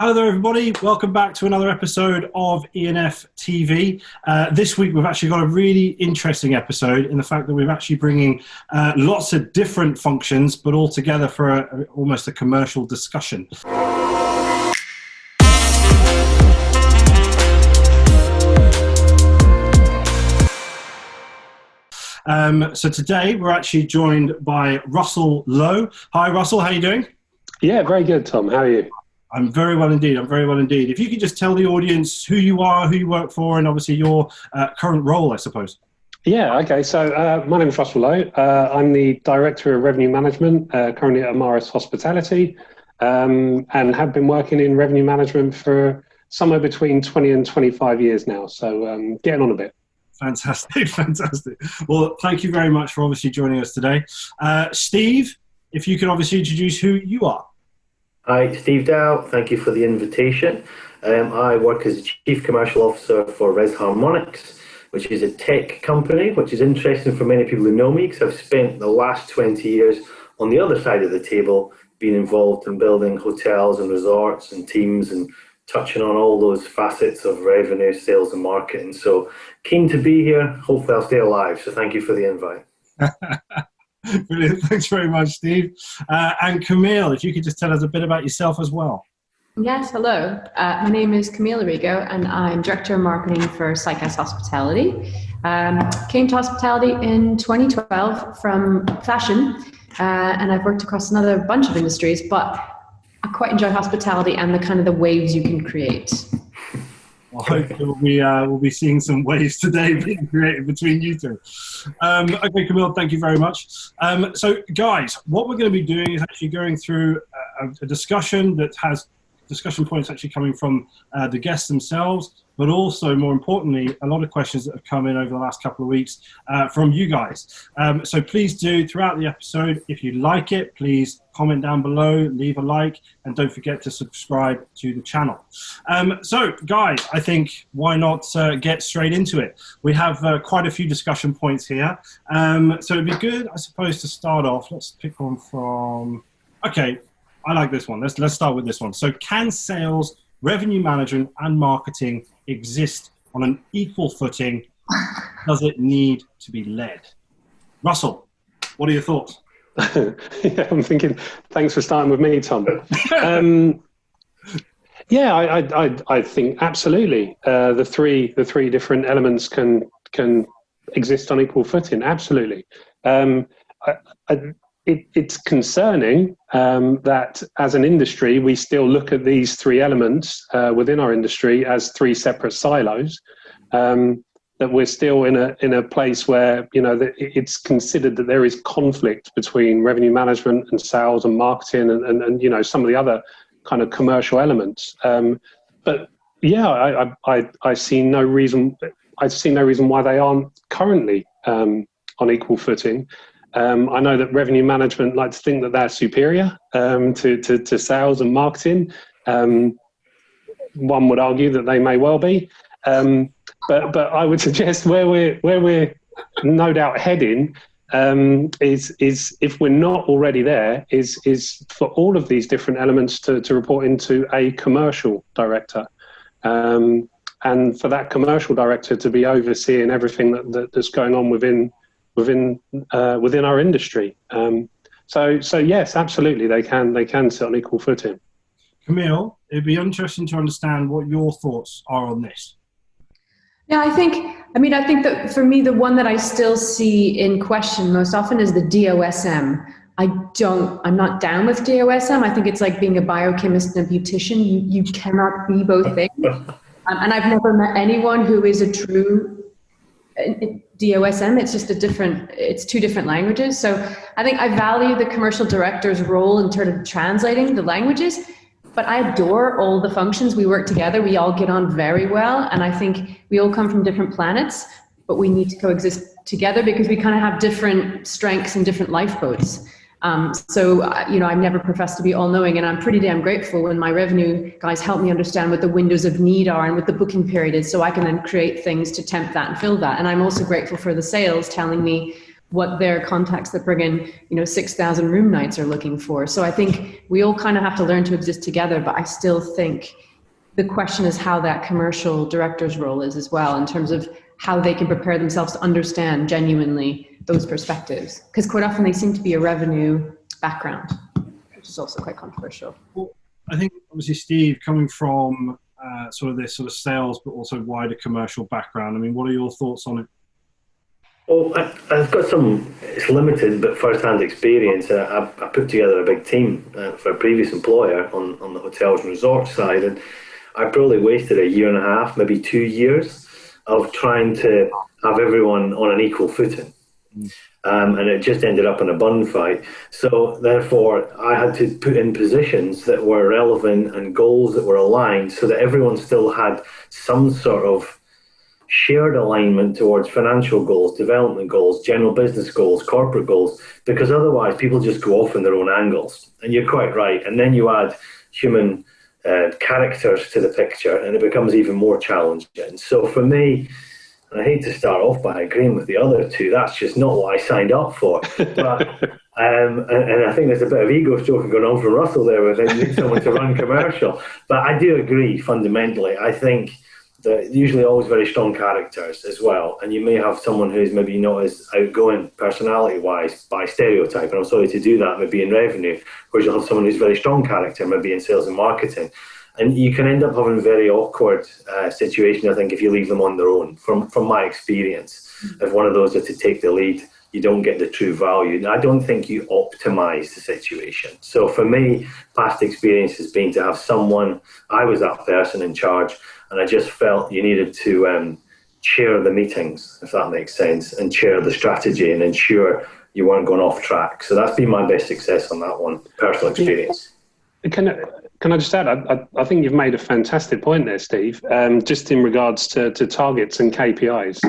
Hello there, everybody. Welcome back to another episode of E&Ftv. This week, we've actually got a really interesting episode in the fact that we're actually bringing lots of different functions, but all together for almost a commercial discussion. So today, we're actually joined by Russell Lowe. Hi, Russell. How are you doing? Yeah, very good, Tom. How are you? I'm very well indeed. I'm very well indeed. If you could just tell the audience who you are, who you work for, and obviously your current role, I suppose. Yeah, okay. So my name is Russell Lowe. I'm the Director of Revenue Management, currently at Amaris Hospitality, and have been working in revenue management for somewhere between 20 and 25 years now. So getting on a bit. Fantastic, fantastic. Well, thank you very much for obviously joining us today. Steve, if you could obviously introduce who you are. Hi, Steve Dow. Thank you for the invitation. I work as Chief Commercial Officer for Harmonics, which is a tech company, which is interesting for many people who know me because I've spent the last 20 years on the other side of the table, being involved in building hotels and resorts and teams and touching on all those facets of revenue, sales and marketing. So keen to be here. Hopefully I'll stay alive. So thank you for the invite. Brilliant. Thanks very much, Steve. And Camille, if you could just tell us a bit about yourself as well. Yes, hello. My name is Camille Lorigo, and I'm Director of Marketing for Cycas Hospitality. Came to hospitality in 2012 from fashion, and I've worked across another bunch of industries, but I quite enjoy hospitality and the kind of the waves you can create. Well, hopefully we'll be seeing some waves today being created between you two. Okay, Camille, thank you very much. So, guys, what we're going to be doing is actually going through a discussion that has discussion points actually coming from the guests themselves, but also, more importantly, a lot of questions that have come in over the last couple of weeks from you guys. So please do, throughout the episode, if you like it, please comment down below, leave a like, and don't forget to subscribe to the channel. So, guys, I think why not get straight into it? We have quite a few discussion points here. So it'd be good, I suppose, to start off. Let's pick one from... Okay, I like this one. Let's start with this one. So can sales, revenue management, and marketing exist on an equal footing? Does it need to be led? Russell, what are your thoughts? Yeah, I'm thinking, thanks for starting with me, Tom. Yeah, I think absolutely. The three different elements can exist on equal footing. Absolutely. It's concerning that as an industry, we still look at these three elements within our industry as three separate silos. That we're still in a place where, you know, that it's considered that there is conflict between revenue management and sales and marketing and you know, some of the other kind of commercial elements. But yeah, I see no reason why they aren't currently on equal footing. I know that revenue management like to think that they're superior to sales and marketing. One would argue that they may well be, but I would suggest where we're no doubt heading is if we're not already there is for all of these different elements to report into a commercial director, and for that commercial director to be overseeing everything that's going on within our industry. So yes, absolutely, they can sit on equal footing. Camille, it'd be interesting to understand what your thoughts are on this. Yeah, I think that for me, the one that I still see in question most often is the DOSM. I'm not down with DOSM. I think it's like being a biochemist and a beautician. You cannot be both things. And I've never met anyone who is a true DOSM. It's two different languages. So I think I value the commercial director's role in terms of translating the languages, but I adore all the functions. We work together. We all get on very well. And I think we all come from different planets, but we need to coexist together because we kind of have different strengths and different lifeboats. I've never professed to be all-knowing, and I'm pretty damn grateful when my revenue guys help me understand what the windows of need are and what the booking period is, so I can then create things to tempt that and fill that. And I'm also grateful for the sales telling me what their contacts that bring in, 6,000 room nights are looking for. So I think we all kind of have to learn to exist together, but I still think the question is how that commercial director's role is as well, in terms of how they can prepare themselves to understand genuinely those perspectives. Because quite often they seem to be a revenue background, which is also quite controversial. Well, I think obviously Steve, coming from sort of this sort of sales, but also wider commercial background, I mean, what are your thoughts on it? Well, I've got some, it's limited, but first-hand experience. I put together a big team for a previous employer on the hotels and resorts side, and I probably wasted a year and a half, maybe 2 years, of trying to have everyone on an equal footing. And it just ended up in a bun fight. So therefore, I had to put in positions that were relevant and goals that were aligned so that everyone still had some sort of shared alignment towards financial goals, development goals, general business goals, corporate goals, because otherwise people just go off in their own angles. And you're quite right. And then you add human characters to the picture, and it becomes even more challenging. So for me, and I hate to start off by agreeing with the other two, that's just not what I signed up for. But and I think there's a bit of ego stroking going on from Russell there, where they need someone to run commercial. But I do agree fundamentally. I think that usually always very strong characters as well, and you may have someone who's maybe not as outgoing personality-wise by stereotype, and I'm sorry to do that, maybe in revenue, whereas you'll have someone who's very strong character, maybe in sales and marketing. And you can end up having a very awkward situation, I think, if you leave them on their own. From my experience, if one of those are to take the lead, you don't get the true value. And I don't think you optimize the situation. So for me, past experience has been to have someone, I was that person in charge, and I just felt you needed to chair the meetings, if that makes sense, and chair the strategy and ensure you weren't going off track. So that's been my best success on that one, personal experience. Can I just add, I think you've made a fantastic point there, Steve, just in regards to targets and KPIs.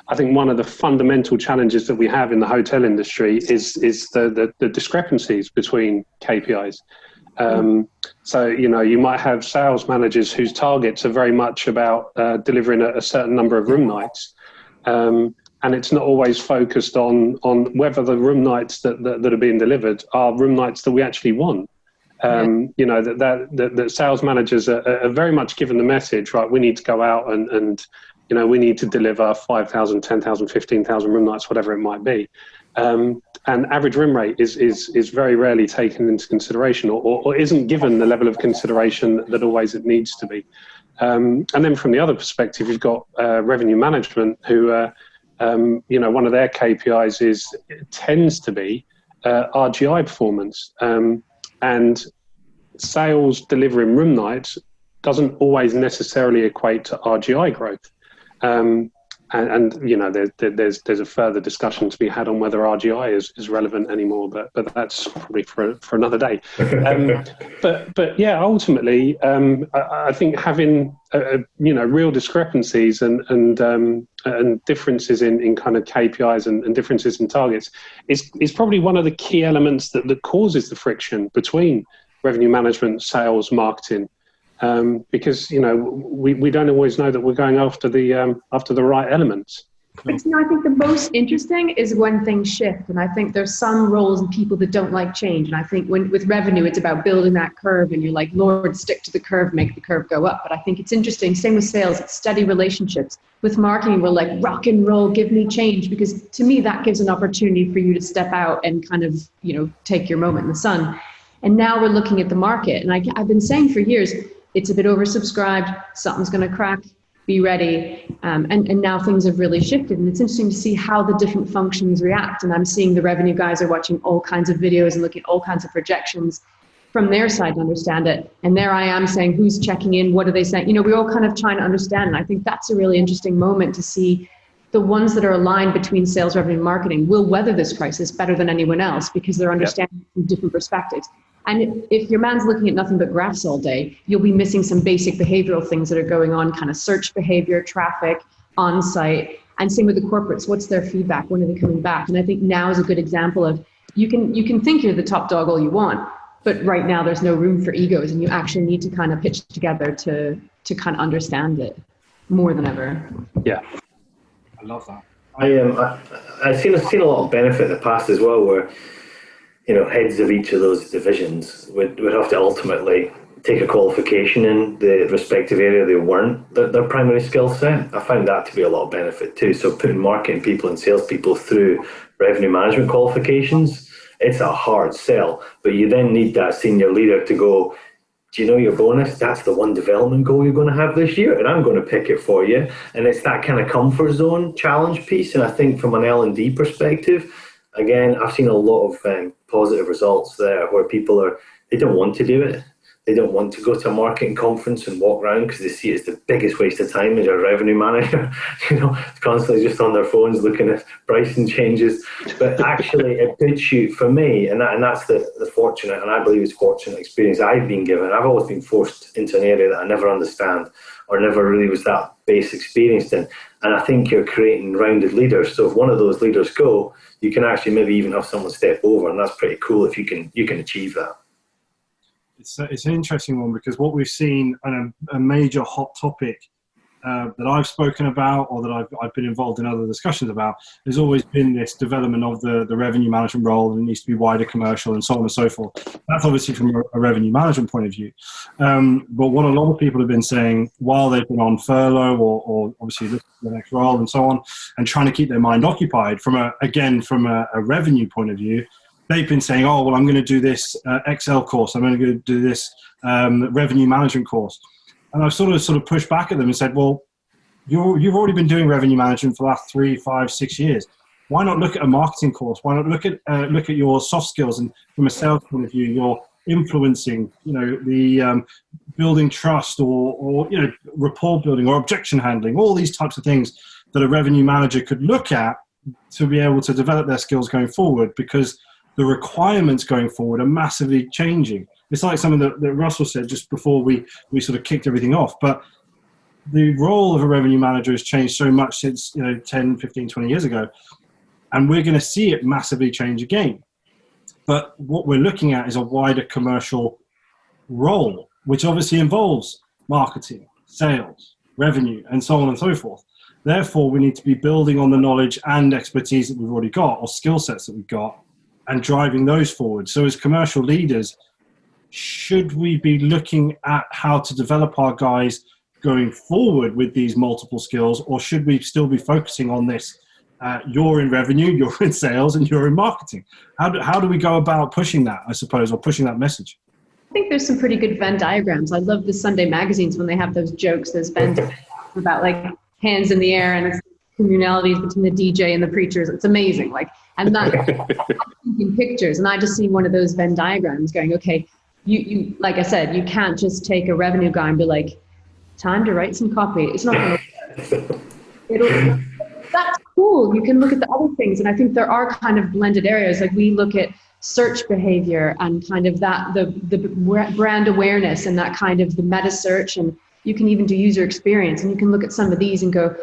I think one of the fundamental challenges that we have in the hotel industry is the discrepancies between KPIs. So, you might have sales managers whose targets are very much about delivering a certain number of room nights. And it's not always focused on whether the room nights that are being delivered are room nights that we actually want. That sales managers are very much given the message, right, we need to go out and we need to deliver 5,000, 10,000, 15,000 room nights, whatever it might be. And average room rate is very rarely taken into consideration or isn't given the level of consideration that always it needs to be. And then from the other perspective, you've got revenue management who, one of their KPIs tends to be RGI performance. And sales delivering room nights doesn't always necessarily equate to RGI growth. There's a further discussion to be had on whether RGI is relevant anymore, but that's probably for another day. But yeah, ultimately, I think having real discrepancies and differences in kind of KPIs and differences in targets is probably one of the key elements that causes the friction between revenue management, sales, marketing. Because we don't always know that we're going after the right elements. But, I think the most interesting is when things shift, and I think there's some roles and people that don't like change. And I think with revenue, it's about building that curve, and you're like, Lord, stick to the curve, make the curve go up. But I think it's interesting. Same with sales, it's steady relationships. With marketing, we're like, rock and roll, give me change, because to me that gives an opportunity for you to step out and kind of take your moment in the sun. And now we're looking at the market, and I've been saying for years, it's a bit oversubscribed, something's going to crack, be ready. And now things have really shifted. And it's interesting to see how the different functions react. And I'm seeing the revenue guys are watching all kinds of videos and looking at all kinds of projections from their side to understand it. And there I am saying, who's checking in? What are they saying? We're all kind of trying to understand. And I think that's a really interesting moment to see the ones that are aligned between sales, revenue, and marketing will weather this crisis better than anyone else because they're understanding from different perspectives. And if your man's looking at nothing but graphs all day, you'll be missing some basic behavioral things that are going on, kind of search behavior, traffic, on-site. And same with the corporates. What's their feedback? When are they coming back? And I think now is a good example of you can think you're the top dog all you want, but right now there's no room for egos, and you actually need to kind of pitch together to kind of understand it more than ever. Yeah. I love that. I've seen a lot of benefit in the past as well, where heads of each of those divisions would have to ultimately take a qualification in the respective area they weren't their primary skill set. I find that to be a lot of benefit too. So putting marketing people and salespeople through revenue management qualifications, it's a hard sell, but you then need that senior leader to go, do you know your bonus? That's the one development goal you're going to have this year, and I'm going to pick it for you. And it's that kind of comfort zone challenge piece. And I think from an L&D perspective, again, I've seen a lot of positive results there where people they don't want to do it. They don't want to go to a marketing conference and walk around because they see it as the biggest waste of time as a revenue manager, constantly just on their phones looking at pricing changes. But actually, it puts you, for me, and that's the fortunate, and I believe it's fortunate experience I've been given. I've always been forced into an area that I never understand or never really was that base experienced in. And I think you're creating rounded leaders. So if one of those leaders go, you can actually maybe even have someone step over, and that's pretty cool if you can achieve that. It's an interesting one, because what we've seen, and a major hot topic that I've spoken about, or that I've been involved in other discussions about, has always been this development of the revenue management role, and it needs to be wider commercial and so on and so forth. That's obviously from a revenue management point of view. But what a lot of people have been saying while they've been on furlough or obviously looking for the next role and so on, and trying to keep their mind occupied from a revenue point of view, they've been saying, oh, well, I'm going to do this Excel course. I'm going to do this revenue management course. And I've sort of pushed back at them and said, well, you've already been doing revenue management for the last 3, 5, 6 years. Why not look at a marketing course? Why not look at your soft skills, and from a sales point of view, your influencing, the building trust or rapport building or objection handling, all these types of things that a revenue manager could look at to be able to develop their skills going forward, because the requirements going forward are massively changing. It's like something that Russell said just before we sort of kicked everything off. But the role of a revenue manager has changed so much since 10, 15, 20 years ago. And we're going to see it massively change again. But what we're looking at is a wider commercial role, which obviously involves marketing, sales, revenue, and so on and so forth. Therefore, we need to be building on the knowledge and expertise that we've already got, or skill sets that we've got, and driving those forward. So as commercial leaders, should we be looking at how to develop our guys going forward with these multiple skills, or should we still be focusing on this? You're in revenue, you're in sales, and you're in marketing. How do we go about pushing that, I suppose, or pushing that message? I think there's some pretty good Venn diagrams. I love the Sunday magazines when they have those jokes, those Venn diagrams about like hands in the air, and it's communalities between the DJ and the preachers. It's amazing. And that in pictures, and I just see one of those Venn diagrams going, okay, you like I said, you can't just take a revenue guy and be like, time to write some copy. It's not going to work. That's cool. You can look at the other things, and I think there are kind of blended areas. Like we look at search behavior and kind of that the brand awareness and that kind of the meta search, and you can even do user experience, and you can look at some of these and go,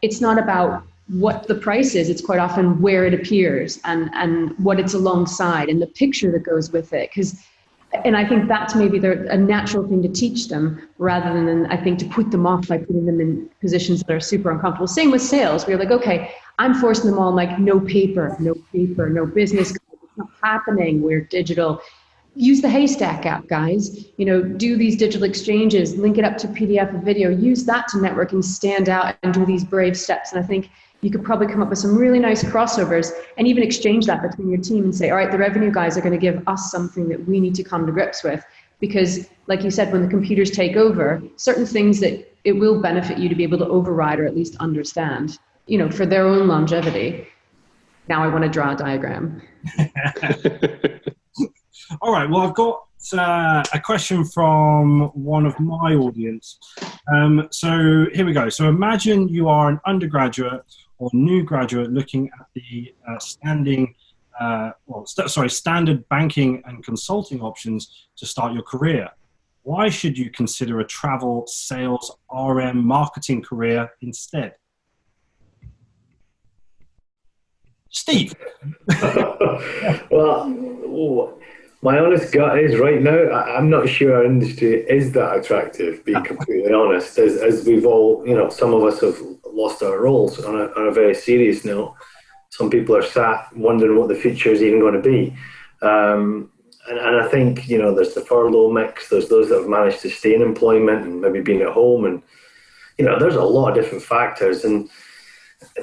it's not about what the price is, it's quite often where it appears and what it's alongside and the picture that goes with it. And I think that's maybe a natural thing to teach them, rather than, I think, to put them off by putting them in positions that are super uncomfortable. Same with sales, where you're like, okay, I'm forcing them all, like, no paper, no business, it's not happening, we're digital. Use the Haystack app, guys. Do these digital exchanges, link it up to PDF or video, use that to network and stand out and do these brave steps. And I think you could probably come up with some really nice crossovers and even exchange that between your team and say, all right, the revenue guys are going to give us something that we need to come to grips with. Because like you said, when the computers take over, certain things that it will benefit you to be able to override or at least understand, for their own longevity. Now I want to draw a diagram. All right, well, I've got a question from one of my audience. So here we go. So imagine you are an undergraduate or new graduate looking at the standard banking and consulting options to start your career. Why should you consider a travel, sales, RM, marketing career instead? Steve. Well, my honest gut is right now, I'm not sure our industry is that attractive, being completely honest. As we've all, some of us have lost our roles. On a very serious note, some people are sat wondering what the future is even going to be. And I think, you know, there's the furlough mix, there's those that have managed to stay in employment and maybe being at home, and, you know, there's a lot of different factors, and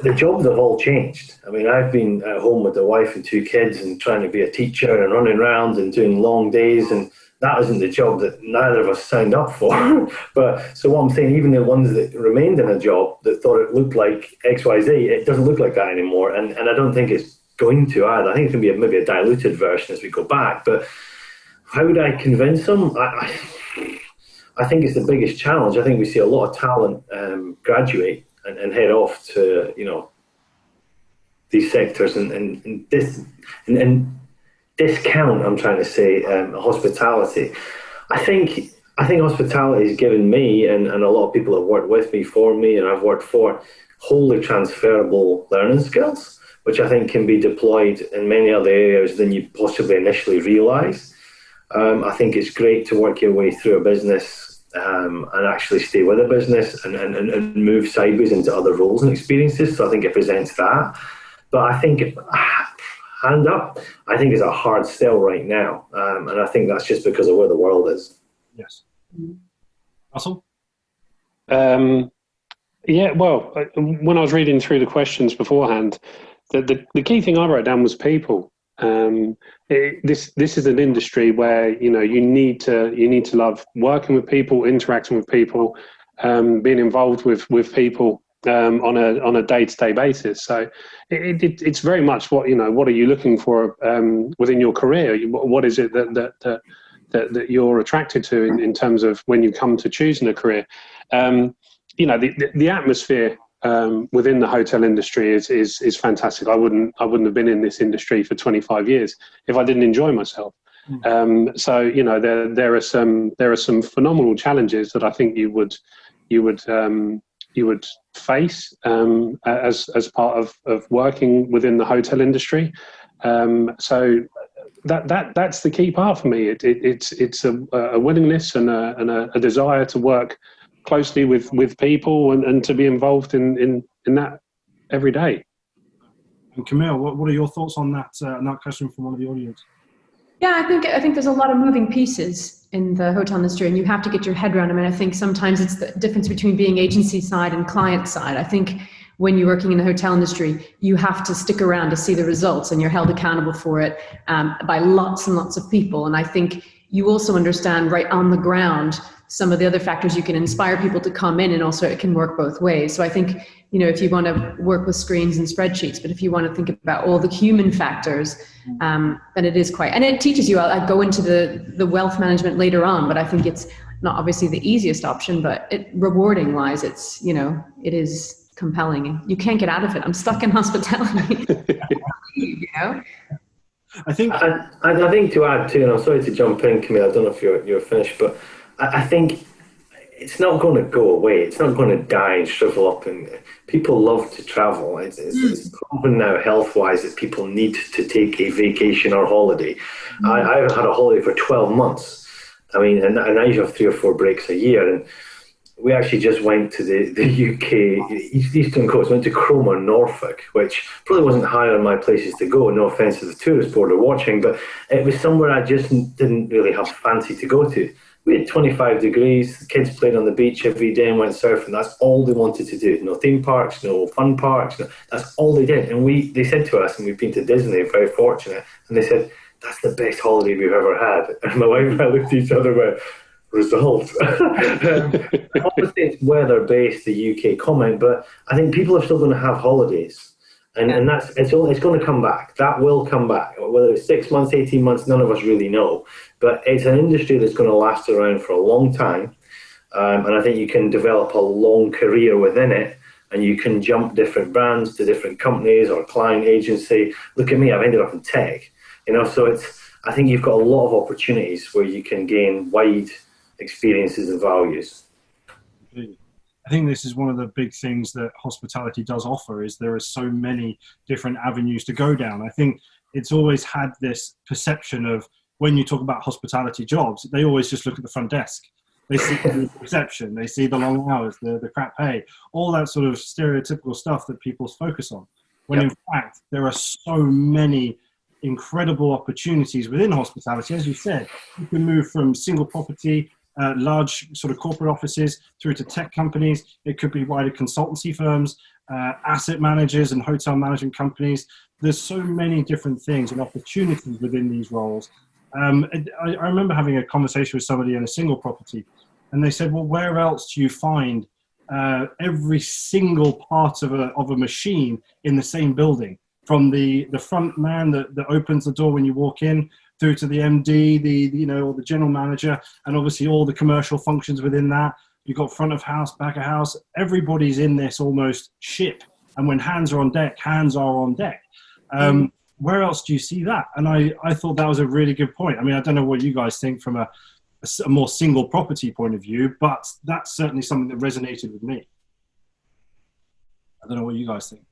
the jobs have all changed. I mean, I've been at home with a wife and 2 kids and trying to be a teacher and running around and doing long days, and that isn't the job that neither of us signed up for. But so what I'm saying, even the ones that remained in a job that thought it looked like XYZ, it doesn't look like that anymore, and I don't think it's going to either. I think it's going to be maybe a diluted version as we go back. But how would I convince them? I think it's the biggest challenge. I think we see a lot of talent graduate and head off to, you know, these sectors and discount, I'm trying to say, hospitality. I think hospitality has given me and a lot of people have worked with me, for me, and I've worked for, wholly transferable learning skills, which I think can be deployed in many other areas than you possibly initially realise. I think it's great to work your way through a business and actually stay with a business and move sideways into other roles and experiences. So I think it presents that. But I think, hand up, I think it's a hard sell right now. And I think that's just because of where the world is. Yes. Russell? Yeah, well, when I was reading through the questions beforehand, the key thing I wrote down was people. This is an industry where, you know, you need to love working with people, interacting with people, being involved with people on a day-to-day basis. So it's very much what are you looking for within your career? What is it that you're attracted to in terms of when you come to choosing a career? You know, the atmosphere within the hotel industry is fantastic. I wouldn't have been in this industry for 25 years if I didn't enjoy myself. So, you know, there are some phenomenal challenges that I think you would face as part of working within the hotel industry. So that's the key part for me. It's a willingness and a desire to work closely with people and to be involved in that every day. And Camille, what are your thoughts on that question from one of the audience? Yeah, I think there's a lot of moving pieces in the hotel industry, and you have to get your head around them. And I think sometimes it's the difference between being agency side and client side. I think when you're working in the hotel industry, you have to stick around to see the results, and you're held accountable for it by lots and lots of people. And I think you also understand right on the ground some of the other factors. You can inspire people to come in, and also it can work both ways. So I think, you know, if you want to work with screens and spreadsheets, but if you want to think about all the human factors, then it is quite, and it teaches you. I'll go into the wealth management later on, but I think it's not obviously the easiest option, but rewarding wise, it's, you know, it is compelling. You can't get out of it. I'm stuck in hospitality. You know? I think to add too, and I'm sorry to jump in, Camille, I don't know if you're finished, but I think it's not going to go away. It's not going to die and shrivel up. And people love to travel. It's proven now health-wise that people need to take a vacation or holiday. I've had a holiday for 12 months. I mean, and I usually have 3 or 4 breaks a year. And we actually just went to the UK Eastern Coast, went to Cromer, Norfolk, which probably wasn't high on my places to go. No offence to the tourist board are watching, but it was somewhere I just didn't really have fancy to go to. We had 25 degrees, the kids played on the beach every day and went surfing. That's all they wanted to do. No theme parks, no fun parks. That's all they did. And they said to us, and we've been to Disney, very fortunate, and they said, that's the best holiday we've ever had. And my wife and I looked at each other and went, result. Obviously, it's weather-based, the UK comment, but I think people are still going to have holidays. And it's going to come back. That will come back. Whether it's 6 months, 18 months, none of us really know. But it's an industry that's going to last around for a long time. And I think you can develop a long career within it, and you can jump different brands to different companies or client agency. Look at me, I've ended up in tech. You know, so I think you've got a lot of opportunities where you can gain wide experiences and values. I think this is one of the big things that hospitality does offer, is there are so many different avenues to go down. I think it's always had this perception of, when you talk about hospitality jobs, they always just look at the front desk. They see the reception, they see the long hours, the crap pay, all that sort of stereotypical stuff that people focus on. When in fact, there are so many incredible opportunities within hospitality. As you said, you can move from single property, large sort of corporate offices through to tech companies. It could be wider consultancy firms, asset managers and hotel management companies. There's so many different things and opportunities within these roles. I remember having a conversation with somebody in a single property, and they said, well, where else do you find every single part of a machine in the same building? From the front man that opens the door when you walk in, through to the MD, or the general manager, and obviously all the commercial functions within that. You've got front of house, back of house. Everybody's in this almost ship. And when hands are on deck, hands are on deck. Where else do you see that? And I thought that was a really good point. I mean, I don't know what you guys think from a more single property point of view, but that's certainly something that resonated with me. I don't know what you guys think.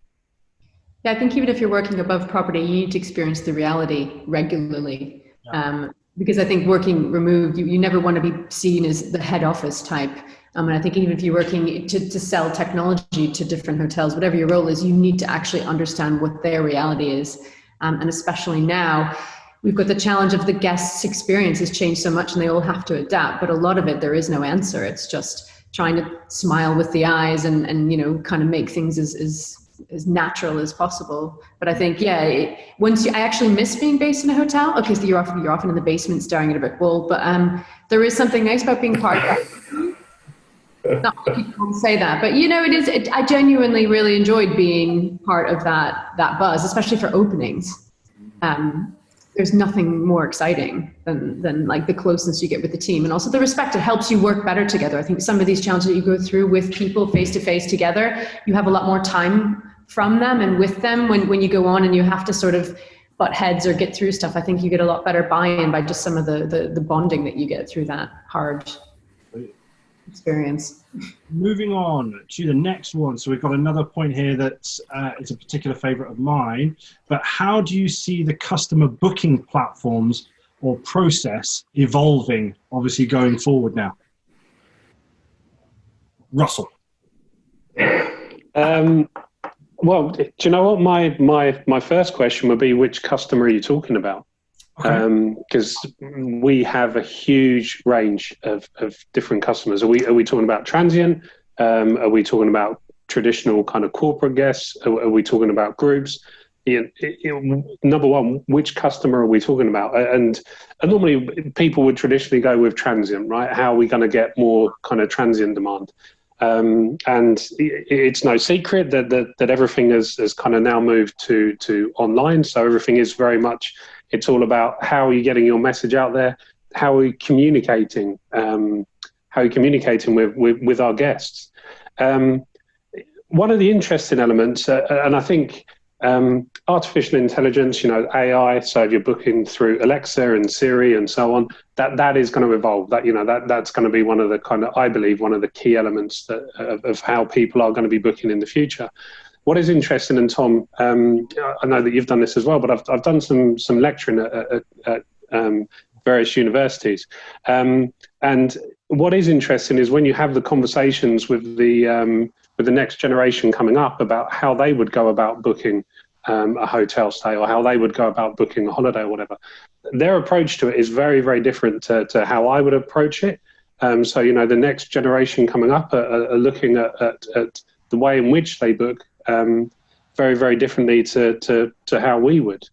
Yeah, I think even if you're working above property, you need to experience the reality regularly. Yeah. Because I think working removed, you never want to be seen as the head office type. And I think even if you're working to sell technology to different hotels, whatever your role is, you need to actually understand what their reality is. And especially now, we've got the challenge of the guest's experience has changed so much and they all have to adapt. But a lot of it, there is no answer. It's just trying to smile with the eyes and kind of make things as natural as possible. But I think, I actually miss being based in a hotel. Okay, so you're often in the basement staring at a brick wall, but there is something nice about being part of that. Not many people say that, but I genuinely really enjoyed being part of that buzz, especially for openings. There's nothing more exciting than like the closeness you get with the team, and also the respect. It helps you work better together. I think some of these challenges that you go through with people face to face together, you have a lot more time from them and with them when you go on and you have to sort of butt heads or get through stuff. I think you get a lot better buy-in by just some of the bonding that you get through that hard experience. Moving on to the next one. So we've got another point here that is a particular favorite of mine, but how do you see the customer booking platforms or process evolving, obviously going forward now? Russell. Well, do you know what? My first question would be, which customer are you talking about? Because we have a huge range of different customers. Are we talking about transient? Are we talking about traditional kind of corporate guests? Are we talking about groups? Number one, which customer are we talking about? And normally people would traditionally go with transient, right? How are we going to get more kind of transient demand? And it's no secret that everything has kind of now moved to online. So everything is very much, it's all about how are you getting your message out there? How are you communicating? With our guests? One of the interesting elements, and I think artificial intelligence, AI. So if you're booking through Alexa and Siri and so on, that is going to evolve. That's going to be one of the kind of, I believe, one of the key elements of how people are going to be booking in the future. What is interesting, and Tom, I know that you've done this as well, but I've done some lecturing at various universities, and what is interesting is when you have the conversations with the next generation coming up about how they would go about booking a hotel stay, or how they would go about booking a holiday or whatever. Their approach to it is very, very different to how I would approach it. So, the next generation coming up are looking at the way in which they book very, very differently to how we would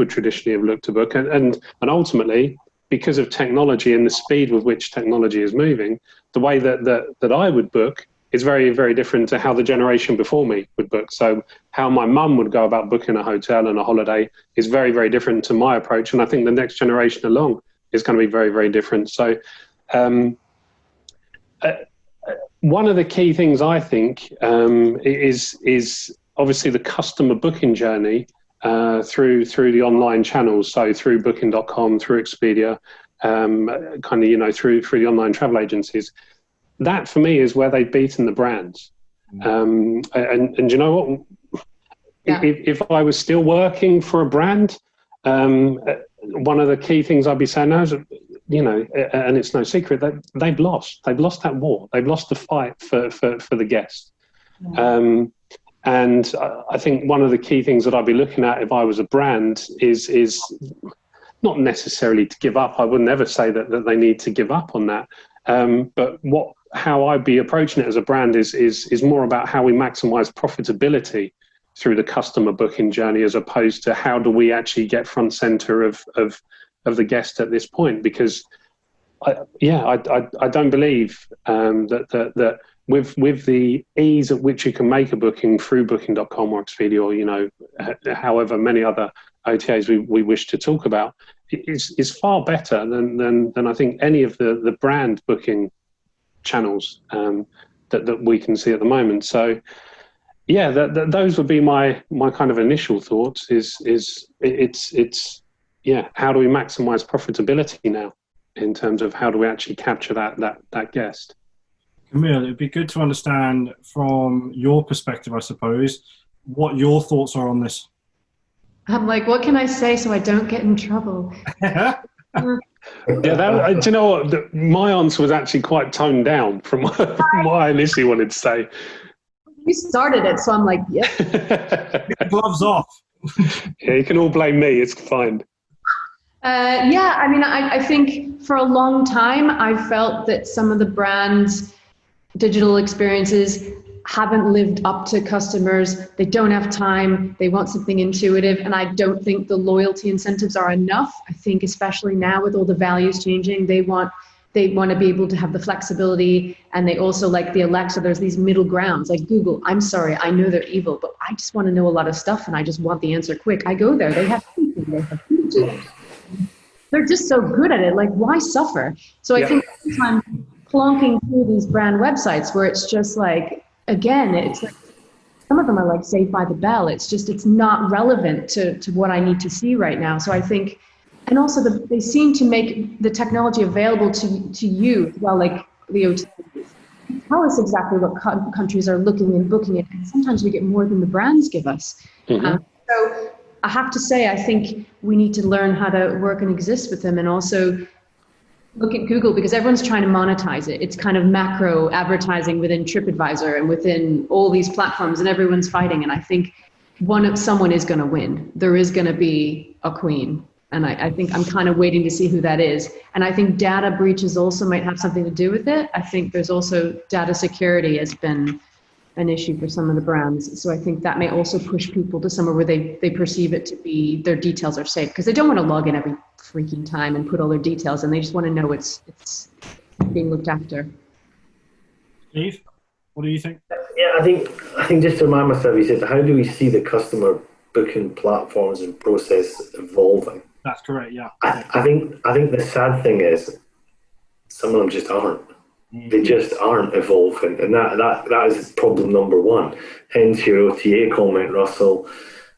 traditionally have looked to book. And ultimately, because of technology and the speed with which technology is moving, the way that I would book is very, very different to how the generation before me would book. So how my mum would go about booking a hotel and a holiday is very, very different to my approach. And I think the next generation along is going to be very, very different. So one of the key things I think is obviously the customer booking journey through the online channels. So through booking.com, through Expedia, through the online travel agencies. That for me is where they've beaten the brands. And you know what? Yeah. If I was still working for a brand, one of the key things I'd be saying now is and it's no secret that they've lost that war. They've lost the fight for the guest. Yeah. And I think one of the key things that I'd be looking at if I was a brand is not necessarily to give up. I would never say that they need to give up on that. But how I'd be approaching it as a brand is more about how we maximize profitability through the customer booking journey, as opposed to how do we actually get front center of the guest at this point. Because I don't believe that with the ease at which you can make a booking through Booking.com or Expedia, or however many other OTAs we wish to talk about, is far better than I think any of the brand booking channels that we can see at the moment. So yeah, those would be my kind of initial thoughts. How do we maximize profitability now in terms of how do we actually capture that guest? Camille, it'd be good to understand from your perspective, I suppose, what your thoughts are on this. I'm like, what can I say so I don't get in trouble? Yeah, do you know what? My answer was actually quite toned down from what I initially wanted to say. You started it, so I'm like, yep. Gloves off. Yeah, you can all blame me. It's fine. I think for a long time, I felt that some of the brands' digital experiences haven't lived up to customers. They don't have time. They want something intuitive. And I don't think the loyalty incentives are enough. I think especially now with all the values changing, they want to be able to have the flexibility. And they also, like the Alexa, there's these middle grounds, like Google. I'm sorry, I know they're evil, but I just want to know a lot of stuff and I just want the answer quick. I go there, they have they're just so good at it. Like, why suffer? So I think I'm plonking through these brand websites where it's just like, again, it's like, some of them are like Saved by the Bell. It's not relevant to what I need to see right now. So I think, and also they seem to make the technology available to you, well, like the OTAs. Tell us exactly what countries are looking and booking it. And sometimes we get more than the brands give us. Mm-hmm. So I have to say, I think we need to learn how to work and exist with them, and also look at Google, because everyone's trying to monetize it. It's kind of macro advertising within TripAdvisor and within all these platforms, and everyone's fighting. And I think someone is going to win. There is going to be a queen. And I think I'm kind of waiting to see who that is. And I think data breaches also might have something to do with it. I think there's also data security has been an issue for some of the brands. So I think that may also push people to somewhere where they perceive it to be their details are safe, because they don't want to log in every freaking time and put all their details, and they just want to know it's being looked after. Steve, what do you think? Yeah, I think just to remind myself, you said, how do we see the customer booking platforms and process evolving? That's correct, yeah. I think the sad thing is some of them just aren't. They just aren't evolving, and that is problem number one. Hence your OTA comment, Russell,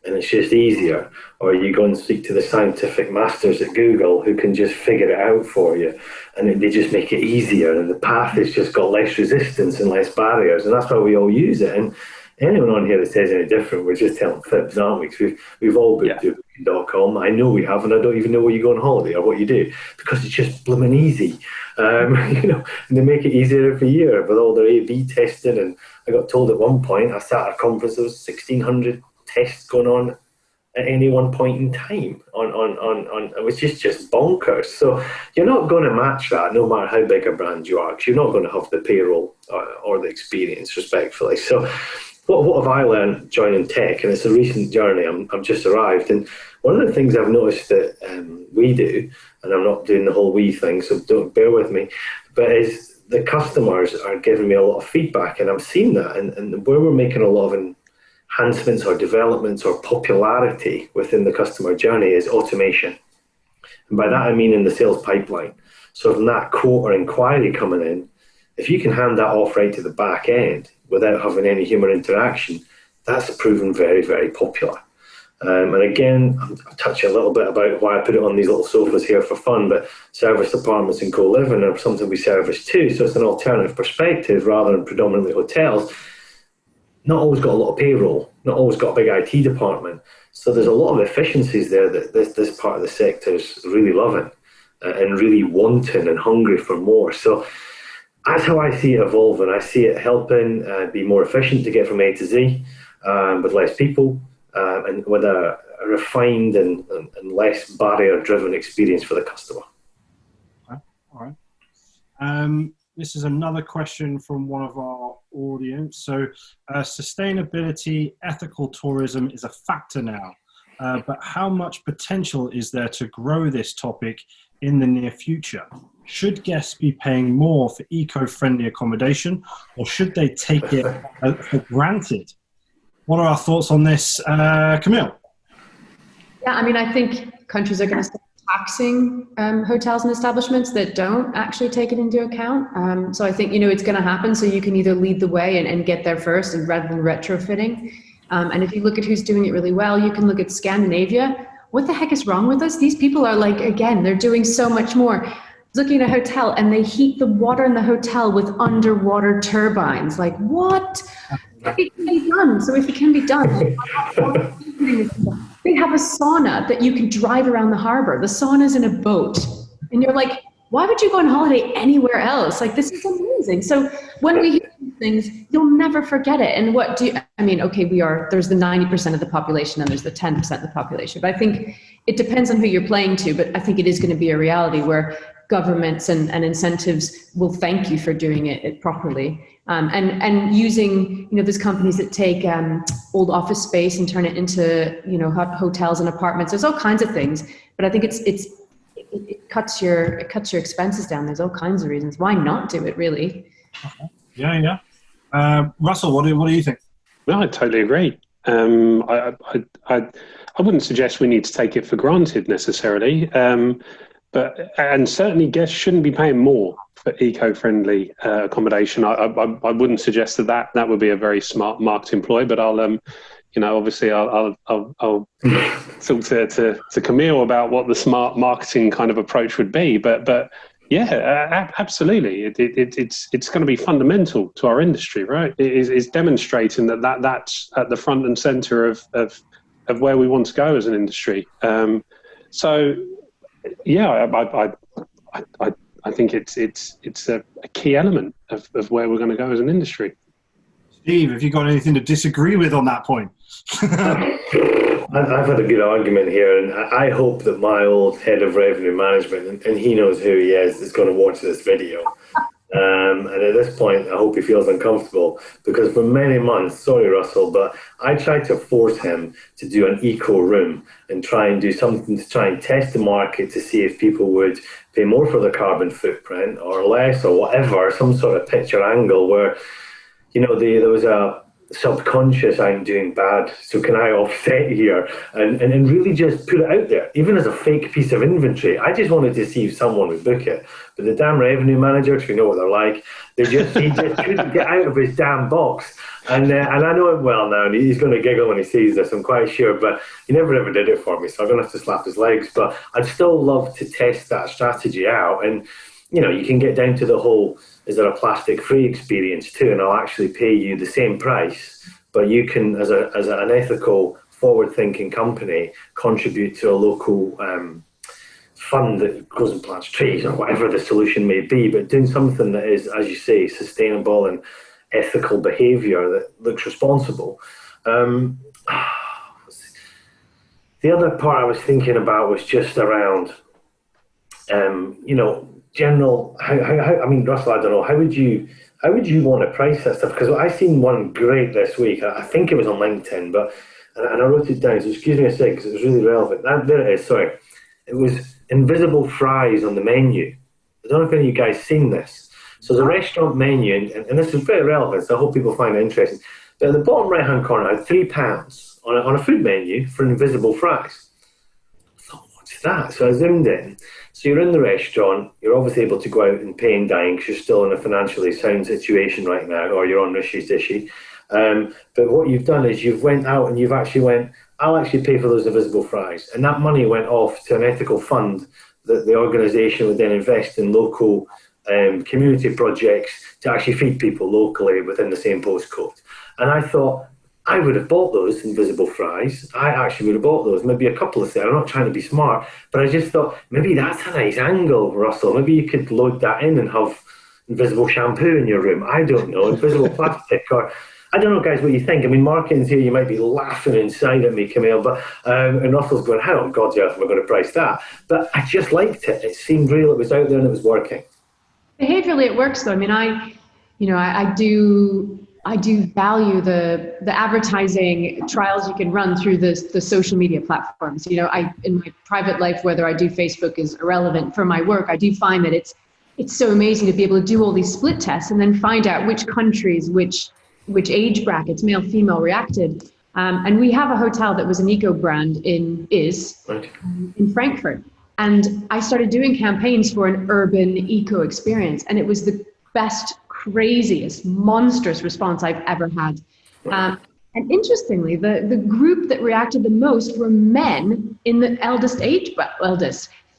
and it's just easier. Or you go and speak to the scientific masters at Google who can just figure it out for you, and they just make it easier, and the path has just got less resistance and less barriers, and that's why we all use it. And anyone on here that says any different, we're just telling fibs, aren't we? Because we've all booked through Booking.com. I know we have, and I don't even know where you go on holiday or what you do, because it's just blooming easy. And they make it easier every year with all their A/B testing. And I got told at one point, I sat at a conference, there was 1,600 tests going on at any one point in time on which is just bonkers. So you're not going to match that no matter how big a brand you are, because you're not going to have the payroll or the experience, respectfully. So what have I learned joining tech? And it's a recent journey. I've just arrived, and one of the things I've noticed that we do, and I'm not doing the whole we thing, so don't bear with me, but is the customers are giving me a lot of feedback, and I'm seeing that, and where we're making a lot of enhancements or developments or popularity within the customer journey is automation. And by that I mean in the sales pipeline. So from that quote or inquiry coming in, if you can hand that off right to the back end without having any human interaction, that's proven very, very popular. And again, I'll touch a little bit about why I put it on these little sofas here for fun, but service apartments and co-living are something we service too. So it's an alternative perspective rather than predominantly hotels. Not always got a lot of payroll, not always got a big IT department. So there's a lot of efficiencies there that this part of the sector is really loving. and really wanting and hungry for more. So that's how I see it evolving. I see it helping be more efficient to get from A to Z with less people and with a refined and less barrier-driven experience for the customer. Okay. All right. This is another question from one of our audience. So sustainability, ethical tourism is a factor now, but how much potential is there to grow this topic in the near future? Should guests be paying more for eco-friendly accommodation, or should they take it for granted? What are our thoughts on this, Camille? Yeah, I mean, I think countries are going to start taxing hotels and establishments that don't actually take it into account. So I think, it's going to happen. So you can either lead the way and get there first, and rather than retrofitting. And if you look at who's doing it really well, you can look at Scandinavia. What the heck is wrong with us? These people are like, again, they're doing so much more. Looking at a hotel and they heat the water in the hotel with underwater turbines. Like, what? It can be done. So if it can be done, they have a sauna that you can drive around the harbor. The sauna's in a boat. And you're like, why would you go on holiday anywhere else? Like, this is amazing. So when we hear these things, you'll never forget it. And okay, there's the 90% of the population and there's the 10% of the population. But I think it depends on who you're playing to. But I think it is going to be a reality where governments and incentives will thank you for doing it properly. And using, there's companies that take old office space and turn it into, hotels and apartments. There's all kinds of things, but I think it cuts your expenses down. There's all kinds of reasons why not do it, really. Okay. Yeah. Russell, what do you think? No, I totally agree. I wouldn't suggest we need to take it for granted necessarily. And certainly guests shouldn't be paying more for eco-friendly accommodation. I wouldn't suggest that would be a very smart marketing ploy, but I'll obviously I'll talk to Camille about what the smart marketing kind of approach would be. But yeah, absolutely. It's going to be fundamental to our industry, right? It's demonstrating that's at the front and center of where we want to go as an industry. So yeah, I think it's a key element of where we're going to go as an industry. Steve, have you got anything to disagree with on that point? I've had a good argument here, and I hope that my old head of revenue management, and he knows who he is going to watch this video. And at this point, I hope he feels uncomfortable, because for many months, sorry Russell, but I tried to force him to do an eco room and try and do something to try and test the market to see if people would pay more for their carbon footprint or less or whatever, some sort of picture angle where, there was a subconscious I'm doing bad, so can I offset here, and really just put it out there, even as a fake piece of inventory. I just wanted to see if someone would book it, but the damn revenue managers, we know what they're like, he just couldn't get out of his damn box, and I know him well now, and he's going to giggle when he sees this, I'm quite sure, but he never ever did it for me, so I'm going to have to slap his legs. But I'd still love to test that strategy out, and you can get down to the whole, is there a plastic-free experience too, and I'll actually pay you the same price, but you can, as an ethical, forward-thinking company, contribute to a local fund that goes and plants trees or whatever the solution may be, but doing something that is, as you say, sustainable and ethical behaviour that looks responsible. The other part I was thinking about was just around, general, how I mean, Russell, I don't know, how would you want to price that stuff? Because I seen one great this week. I think it was on LinkedIn, and I wrote it down. So excuse me a second, because it was really relevant. There it is. Sorry, it was invisible fries on the menu. I don't know if any of you guys seen this. So the restaurant menu, and this is very relevant. So I hope people find it interesting. But at the bottom right-hand corner, I had £3 on a food menu for invisible fries. I thought, what's that? So I zoomed in. So you're in the restaurant, you're obviously able to go out and pay and dine because you're still in a financially sound situation right now, or you're on rishy-tishy. But what you've done is you've went out and you've actually went, I'll actually pay for those invisible fries. And that money went off to an ethical fund that the organisation would then invest in local community projects to actually feed people locally within the same postcode. And I thought, I would have bought those invisible fries. I actually would have bought those, maybe a couple of sets. I'm not trying to be smart, but I just thought maybe that's a nice angle, Russell. Maybe you could load that in and have invisible shampoo in your room. I don't know, invisible plastic, or I don't know, guys, what you think. I mean, marketing's here. You might be laughing inside at me, Camille, but and Russell's going, "How on God's earth am I going to price that?" But I just liked it. It seemed real. It was out there and it was working. Behaviorally, it works though. I mean, I do value the advertising trials you can run through the social media platforms. You know, in my private life, whether I do Facebook is irrelevant. For my work, I do find that it's so amazing to be able to do all these split tests and then find out which countries, which age brackets, male, female, reacted. And we have a hotel that was an eco brand in Frankfurt. And I started doing campaigns for an urban eco experience. And it was the best, craziest, monstrous response I've ever had. And interestingly, the group that reacted the most were men in the eldest,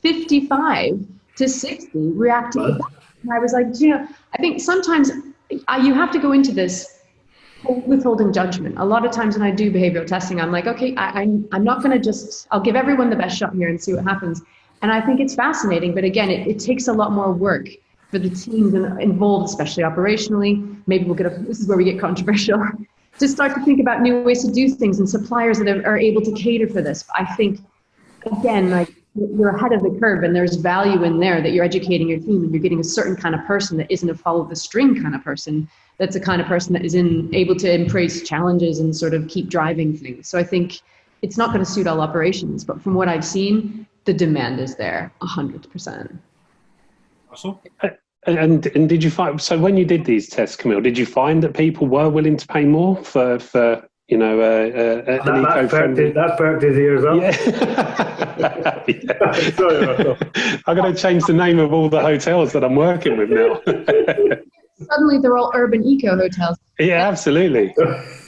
55 to 60 reacted the best. And I was like, you know, I think sometimes you have to go into this withholding judgment. A lot of times when I do behavioral testing, I'm like, okay, I'm not going to I'll give everyone the best shot here and see what happens. And I think it's fascinating, but again, it takes a lot more work for the teams involved, especially operationally. Maybe this is where we get controversial, to start to think about new ways to do things and suppliers that are able to cater for this. I think, again, like, you're ahead of the curve and there's value in there that you're educating your team and you're getting a certain kind of person that isn't a follow the string kind of person. That's the kind of person that is able to embrace challenges and sort of keep driving things. So I think it's not going to suit all operations, but from what I've seen, the demand is there 100%. Russell? And did you find, so when you did these tests, Camille, did you find that people were willing to pay more for you know, an eco-friendly? That perked his ears up. Yeah. Yeah. Sorry, Russell. I'm going to change the name of all the hotels that I'm working with now. Suddenly they're all urban eco hotels. Yeah, absolutely.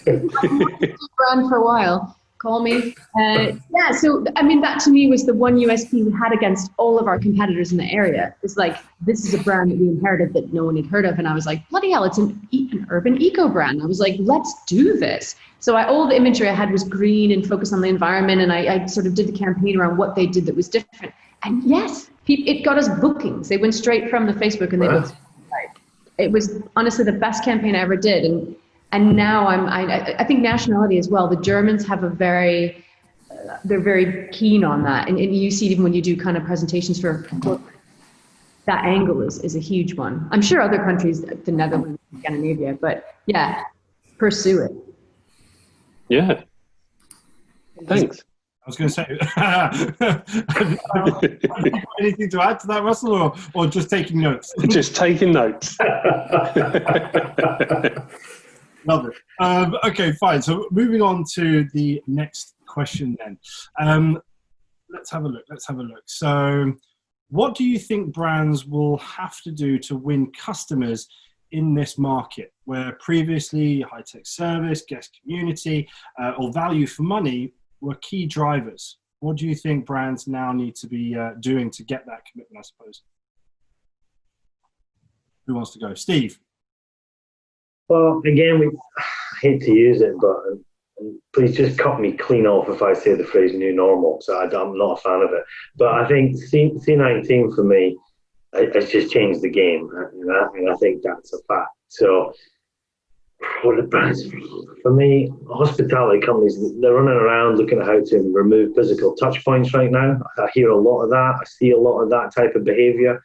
Brand for a while. Call me. Yeah, so I mean, that to me was the one USP we had against all of our competitors in the area. It's like, this is a brand that we inherited that no one had heard of. And I was like, bloody hell, it's an urban eco brand. I was like, let's do this. So all the imagery I had was green and focused on the environment. And I sort of did the campaign around what they did that was different. And yes, it got us bookings. They went straight from the Facebook and they booked. It was honestly the best campaign I ever did. And now I think nationality as well. The Germans have they're very keen on that. And you see it even when you do kind of presentations for that angle is a huge one. I'm sure other countries, the Netherlands, Scandinavia, but yeah, pursue it. Yeah. Thanks. I was going to say, anything to add to that, Russell, or just taking notes? Just taking notes. Love it. Okay, fine. So moving on to the next question then. Let's have a look. So what do you think brands will have to do to win customers in this market where previously high-tech service, guest community, or value for money were key drivers? What do you think brands now need to be doing to get that commitment, I suppose? Who wants to go? Steve? Well, again, I hate to use it, but please just cut me clean off if I say the phrase new normal. So I'm not a fan of it. But I think C19 for me, it's just changed the game. And I think that's a fact. So what the brands, for me, hospitality companies, they're running around looking at how to remove physical touch points right now. I hear a lot of that. I see a lot of that type of behavior.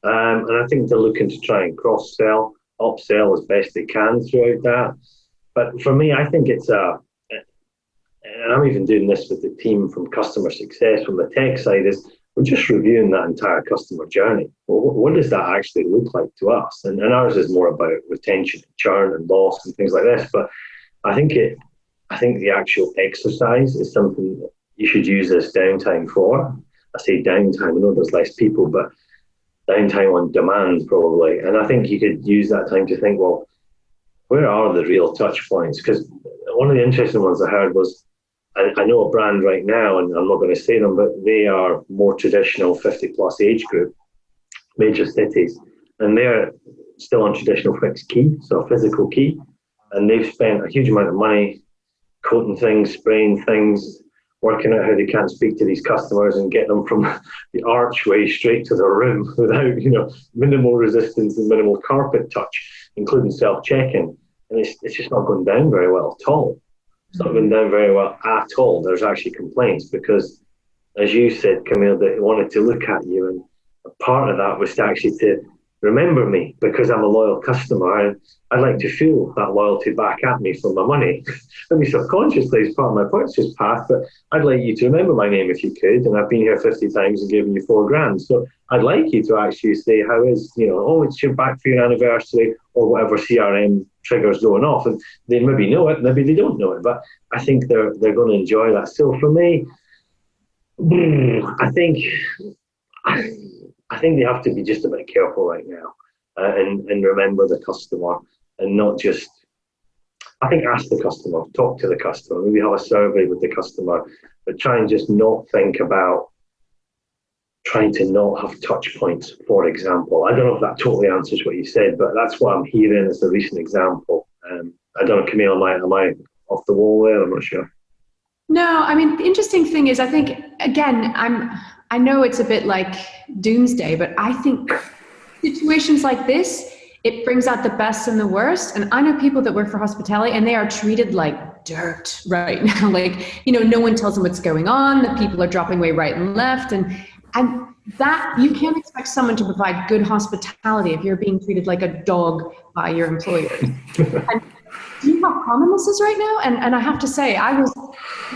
And I think they're looking to try and cross-sell, upsell as best they can throughout that. But for me, I think it's and I'm even doing this with the team from customer success from the tech side, is we're just reviewing that entire customer journey. Well, what does that actually look like to us? And ours is more about retention, churn, and loss and things like this. But I think the actual exercise is something that you should use this downtime for. I say downtime, I know there's less people, but downtime on demand probably. And I think you could use that time to think, well, where are the real touch points? Because one of the interesting ones I heard was, I know a brand right now, and I'm not going to say them, but they are more traditional 50 plus age group, major cities, and they're still on traditional fixed key, so a physical key, and they've spent a huge amount of money coating things, spraying things, working out how they can't speak to these customers and get them from the archway straight to their room without, minimal resistance and minimal carpet touch, including self-checking. And it's just not going down very well at all. It's not going down very well at all. There's actually complaints because, as you said, Camille, that they wanted to look at you, and a part of that was to remember me because I'm a loyal customer, and I'd like to feel that loyalty back at me for my money. Maybe subconsciously as part of my purchase path, but I'd like you to remember my name if you could, and I've been here 50 times and given you $4,000. So I'd like you to actually say, how is, it's your back for your anniversary or whatever CRM triggers going off. And they maybe know it, maybe they don't know it, but I think they're going to enjoy that. So for me, I think they have to be just a bit careful right now and remember the customer and not just, I think, ask the customer, talk to the customer, maybe have a survey with the customer, but try and just not think about trying to not have touch points, for example. I don't know if that totally answers what you said, but that's what I'm hearing as a recent example. I don't know, Camille, am I off the wall there? I'm not sure. No, I mean, the interesting thing is, I think, again, I know it's a bit like doomsday, but I think situations like this, it brings out the best and the worst. And I know people that work for hospitality and they are treated like dirt right now. Like, no one tells them what's going on. The people are dropping away right and left. And that, you can't expect someone to provide good hospitality if you're being treated like a dog by your employer. And do you know how common this is right now? And I have to say,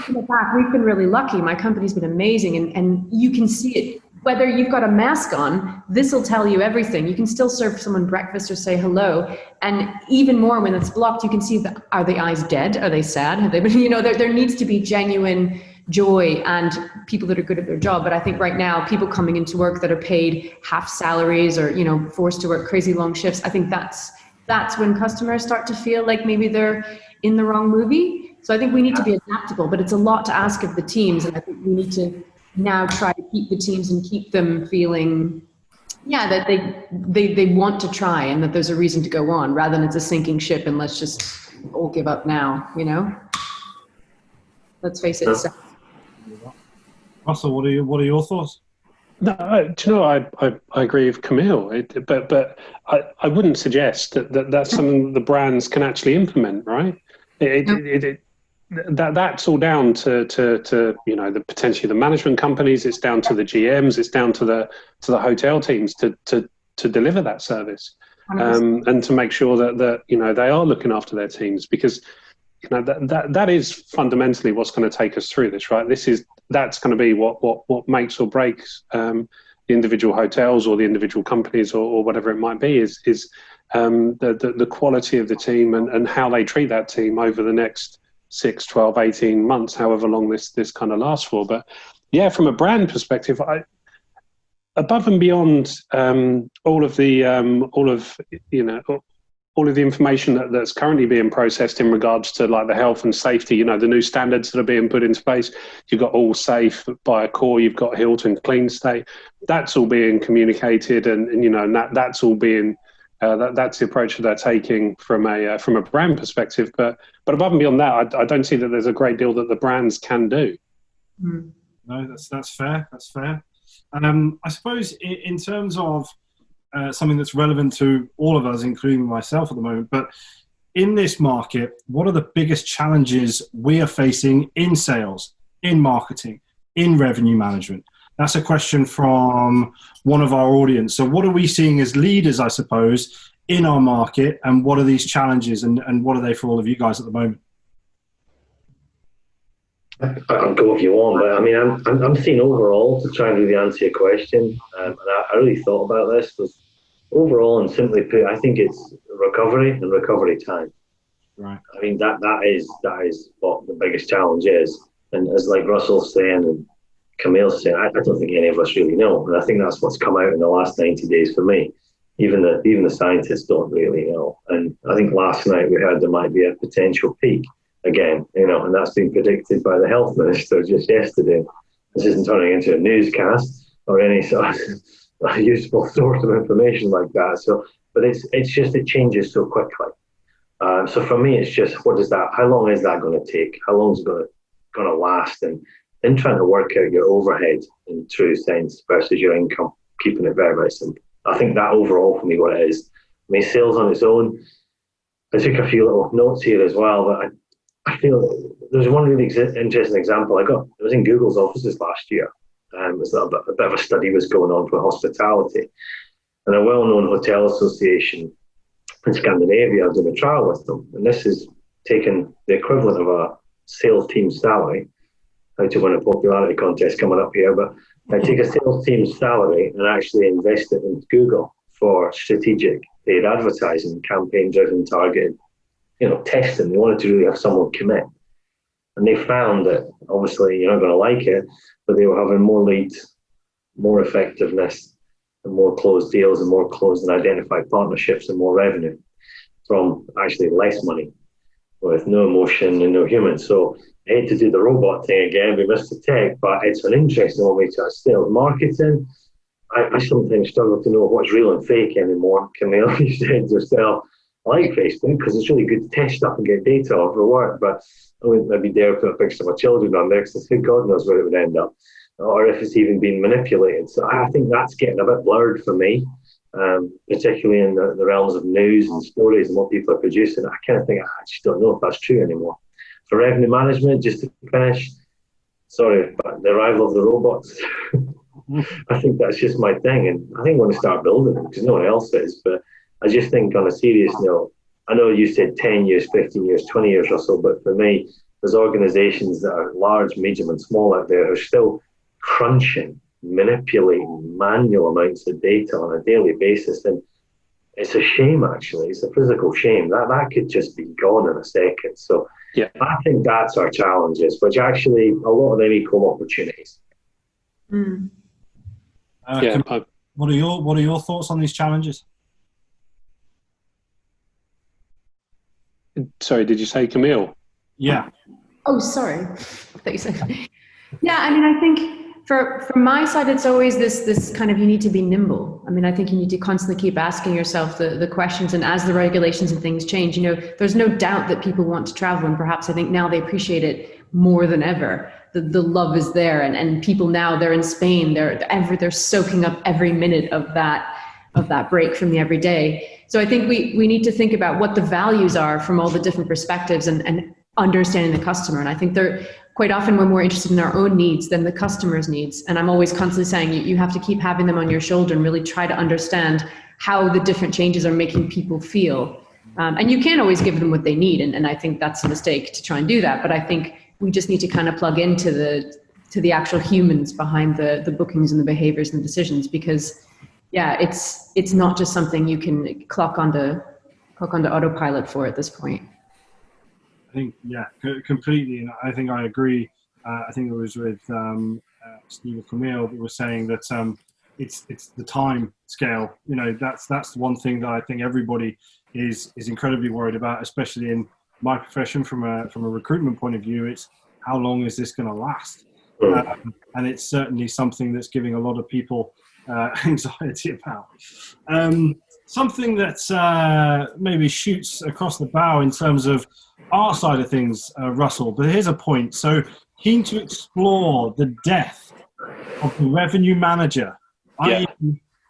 we've been really lucky. My company's been amazing, and you can see it. Whether you've got a mask on, this will tell you everything. You can still serve someone breakfast or say hello. And even more when it's blocked, you can see, are the eyes dead? Are they sad? Have they been, there needs to be genuine joy and people that are good at their job. But I think right now, people coming into work that are paid half salaries or, forced to work crazy long shifts, I think that's when customers start to feel like maybe they're in the wrong movie. So I think we need to be adaptable, but it's a lot to ask of the teams. And I think we need to now try to keep the teams and keep them feeling, that they want to try and that there's a reason to go on rather than it's a sinking ship and let's just all give up now, Let's face it. So. Russell, what are your thoughts? No, do you know, I agree with Camille, but I wouldn't suggest that that's something the brands can actually implement, right? That's all down to the potentially the management companies. It's down to the GMs. It's down to the hotel teams to deliver that service, and to make sure that they are looking after their teams, because that is fundamentally what's going to take us through this, right? That's going to be what makes or breaks the individual hotels or the individual companies or whatever it might be is the quality of the team and how they treat that team over the next 6, 12, 18 months, however long this kind of lasts for. But yeah, from a brand perspective, above and beyond all of the information that's currently being processed in regards to like the health and safety, the new standards that are being put into place. You've got All Safe by Accor, you've got Hilton Clean Stay. That's all being communicated, and that's all being that's the approach that they're taking from a brand perspective. But above and beyond that, I don't see that there's a great deal that the brands can do. No, that's fair. That's fair. I suppose in terms of something that's relevant to all of us, including myself at the moment, but in this market, what are the biggest challenges we are facing in sales, in marketing, in revenue management? That's a question from one of our audience. So what are we seeing as leaders, I suppose, in our market, and what are these challenges, and what are they for all of you guys at the moment? I can go if you want, but I mean, I'm seeing overall, to try and really answer your question, and I really thought about this, was overall and simply put, I think it's recovery and recovery time. Right. I mean, that is what the biggest challenge is. And as like Russell's saying and Camille's saying, I don't think any of us really know. And I think that's what's come out in the last 90 days for me. Even the scientists don't really know. And I think last night we heard there might be a potential peak again, and that's been predicted by the health minister just yesterday. This isn't turning into a newscast or any sort of useful source of information like that. So, but it's just, it changes so quickly. So for me, it's just how long is that going to take? How long is it going to last? And then trying to work out your overhead in true sense versus your income, keeping it very, very simple. I think that overall for me, what it is. I mean, sales on its own, I took a few little notes here as well, but I feel there's one really interesting example I got. It was in Google's offices last year. It was a bit of a study was going on for hospitality. And a well-known hotel association in Scandinavia, I was doing a trial with them. And this is taking the equivalent of a sales team's salary. How to win a popularity contest coming up here, but I take a sales team's salary and actually invest it in Google for strategic paid advertising, campaign-driven, targeted, testing. They wanted to really have someone commit. And they found that, obviously, you're not going to like it, but they were having more leads, more effectiveness, and more closed deals, and more closed and identified partnerships, and more revenue from actually less money with no emotion and no human. So I hate to do the robot thing again, we missed the tech, but it's an interesting one way to sales marketing. I sometimes struggle to know what's real and fake anymore. Camille, you said yourself, I like Facebook because it's really good to test stuff and get data off for work, but I wouldn't maybe dare put a picture of my children on there because God knows where it would end up, or if it's even being manipulated. So I think that's getting a bit blurred for me, particularly in the realms of news and stories and what people are producing. I kind of think I just don't know if that's true anymore. For revenue management, just to finish, sorry, but the arrival of the robots, I think that's just my thing. And I think I want to start building it because no one else is. But I just think on a serious note, I know you said 10 years, 15 years, 20 years or so, but for me, there's organizations that are large, medium and small out there who are still crunching, manipulating manual amounts of data on a daily basis. And it's a shame, actually. It's a physical shame. That could just be gone in a second. So yeah, I think that's our challenges, which actually a lot of them equal opportunities. Mm. What are your thoughts on these challenges? Sorry, did you say Camille? Yeah. Oh, sorry. I thought you said. Yeah, I mean, I think from my side, it's always this kind of, you need to be nimble. I mean, I think you need to constantly keep asking yourself the questions, and as the regulations and things change, there's no doubt that people want to travel, and perhaps I think now they appreciate it more than ever. The love is there, and people now, they're in Spain, they're soaking up every minute of that break from the everyday. So I think we need to think about what the values are from all the different perspectives and understanding the customer. And I think they're quite often we're more interested in our own needs than the customer's needs. And I'm always constantly saying you have to keep having them on your shoulder and really try to understand how the different changes are making people feel. And you can't always give them what they need. And I think that's a mistake to try and do that. But I think we just need to kind of plug into the actual humans behind the bookings and the behaviors and the decisions, because yeah, it's not just something you can clock onto autopilot for at this point. I think, yeah, completely. And I think I agree. I think it was with Steve or Camille that was saying that it's the time scale. That's the one thing that I think everybody is incredibly worried about, especially in my profession from a recruitment point of view. It's how long is this going to last? And it's certainly something that's giving a lot of people anxiety about. Something that maybe shoots across the bow in terms of our side of things, Russell, but here's a point. So keen to explore the death of the revenue manager, i.e.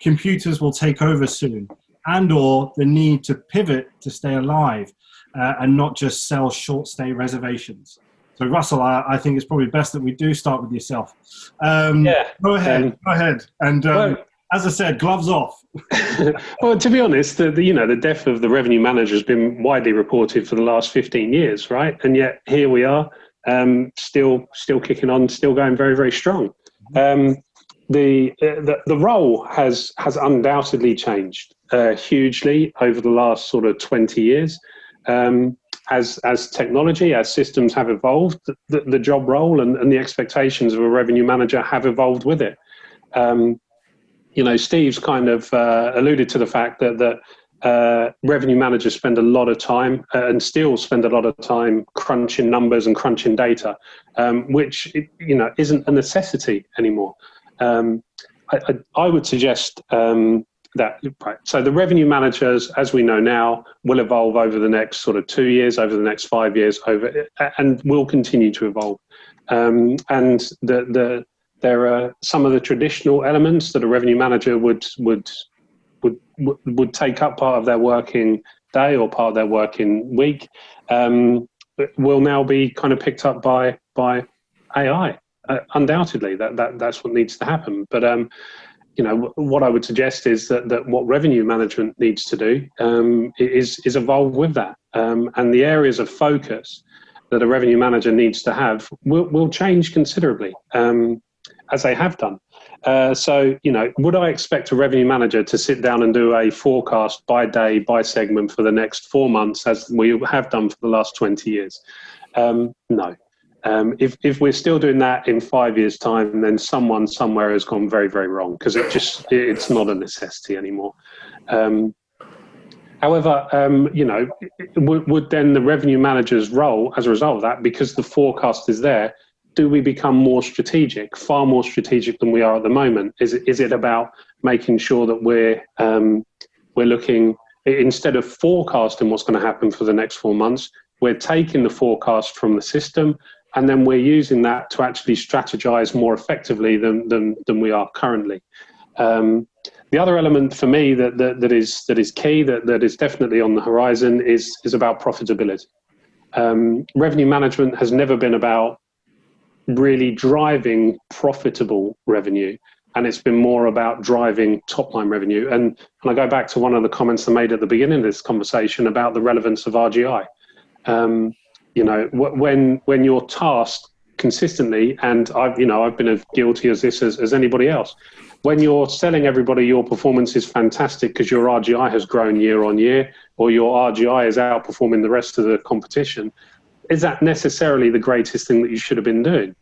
computers will take over soon, and or the need to pivot to stay alive and not just sell short stay reservations. So Russell, I think it's probably best that we do start with yourself. Go ahead. And as I said, gloves off. Well, to be honest, the death of the revenue manager has been widely reported for the last 15 years, right? And yet here we are, still kicking on, still going very, very strong. The role has undoubtedly changed hugely over the last sort of 20 years. As technology, as systems have evolved, the job role and the expectations of a revenue manager have evolved with it. Steve's kind of alluded to the fact that revenue managers spend a lot of time and still spend a lot of time crunching numbers and crunching data, which isn't a necessity anymore. I would suggest So the revenue managers, as we know now, will evolve over the next sort of 2 years, over the next 5 years, and will continue to evolve. And there are some of the traditional elements that a revenue manager would take up part of their working day or part of their working week, will now be kind of picked up by AI. Undoubtedly, that's what needs to happen. But what I would suggest is that what revenue management needs to do is evolve with that, and the areas of focus that a revenue manager needs to have will change considerably, as they have done. So, would I expect a revenue manager to sit down and do a forecast by day, by segment for the next 4 months, as we have done for the last 20 years? No. If we're still doing that in 5 years' time, then someone somewhere has gone very, very wrong, because it's not a necessity anymore. However, would then the revenue manager's role, as a result of that, because the forecast is there, do we become more strategic, far more strategic than we are at the moment? Is it about making sure that we're looking, instead of forecasting what's going to happen for the next 4 months, we're taking the forecast from the system, and then we're using that to actually strategize more effectively than we are currently. The other element for me that is key, that is definitely on the horizon, is about profitability. Revenue management has never been about really driving profitable revenue, and it's been more about driving top-line revenue. And I go back to one of the comments I made at the beginning of this conversation about the relevance of RGI. When you're tasked consistently, and I've been as guilty as this as anybody else, when you're telling everybody your performance is fantastic because your RGI has grown year on year, or your RGI is outperforming the rest of the competition, is that necessarily the greatest thing that you should have been doing?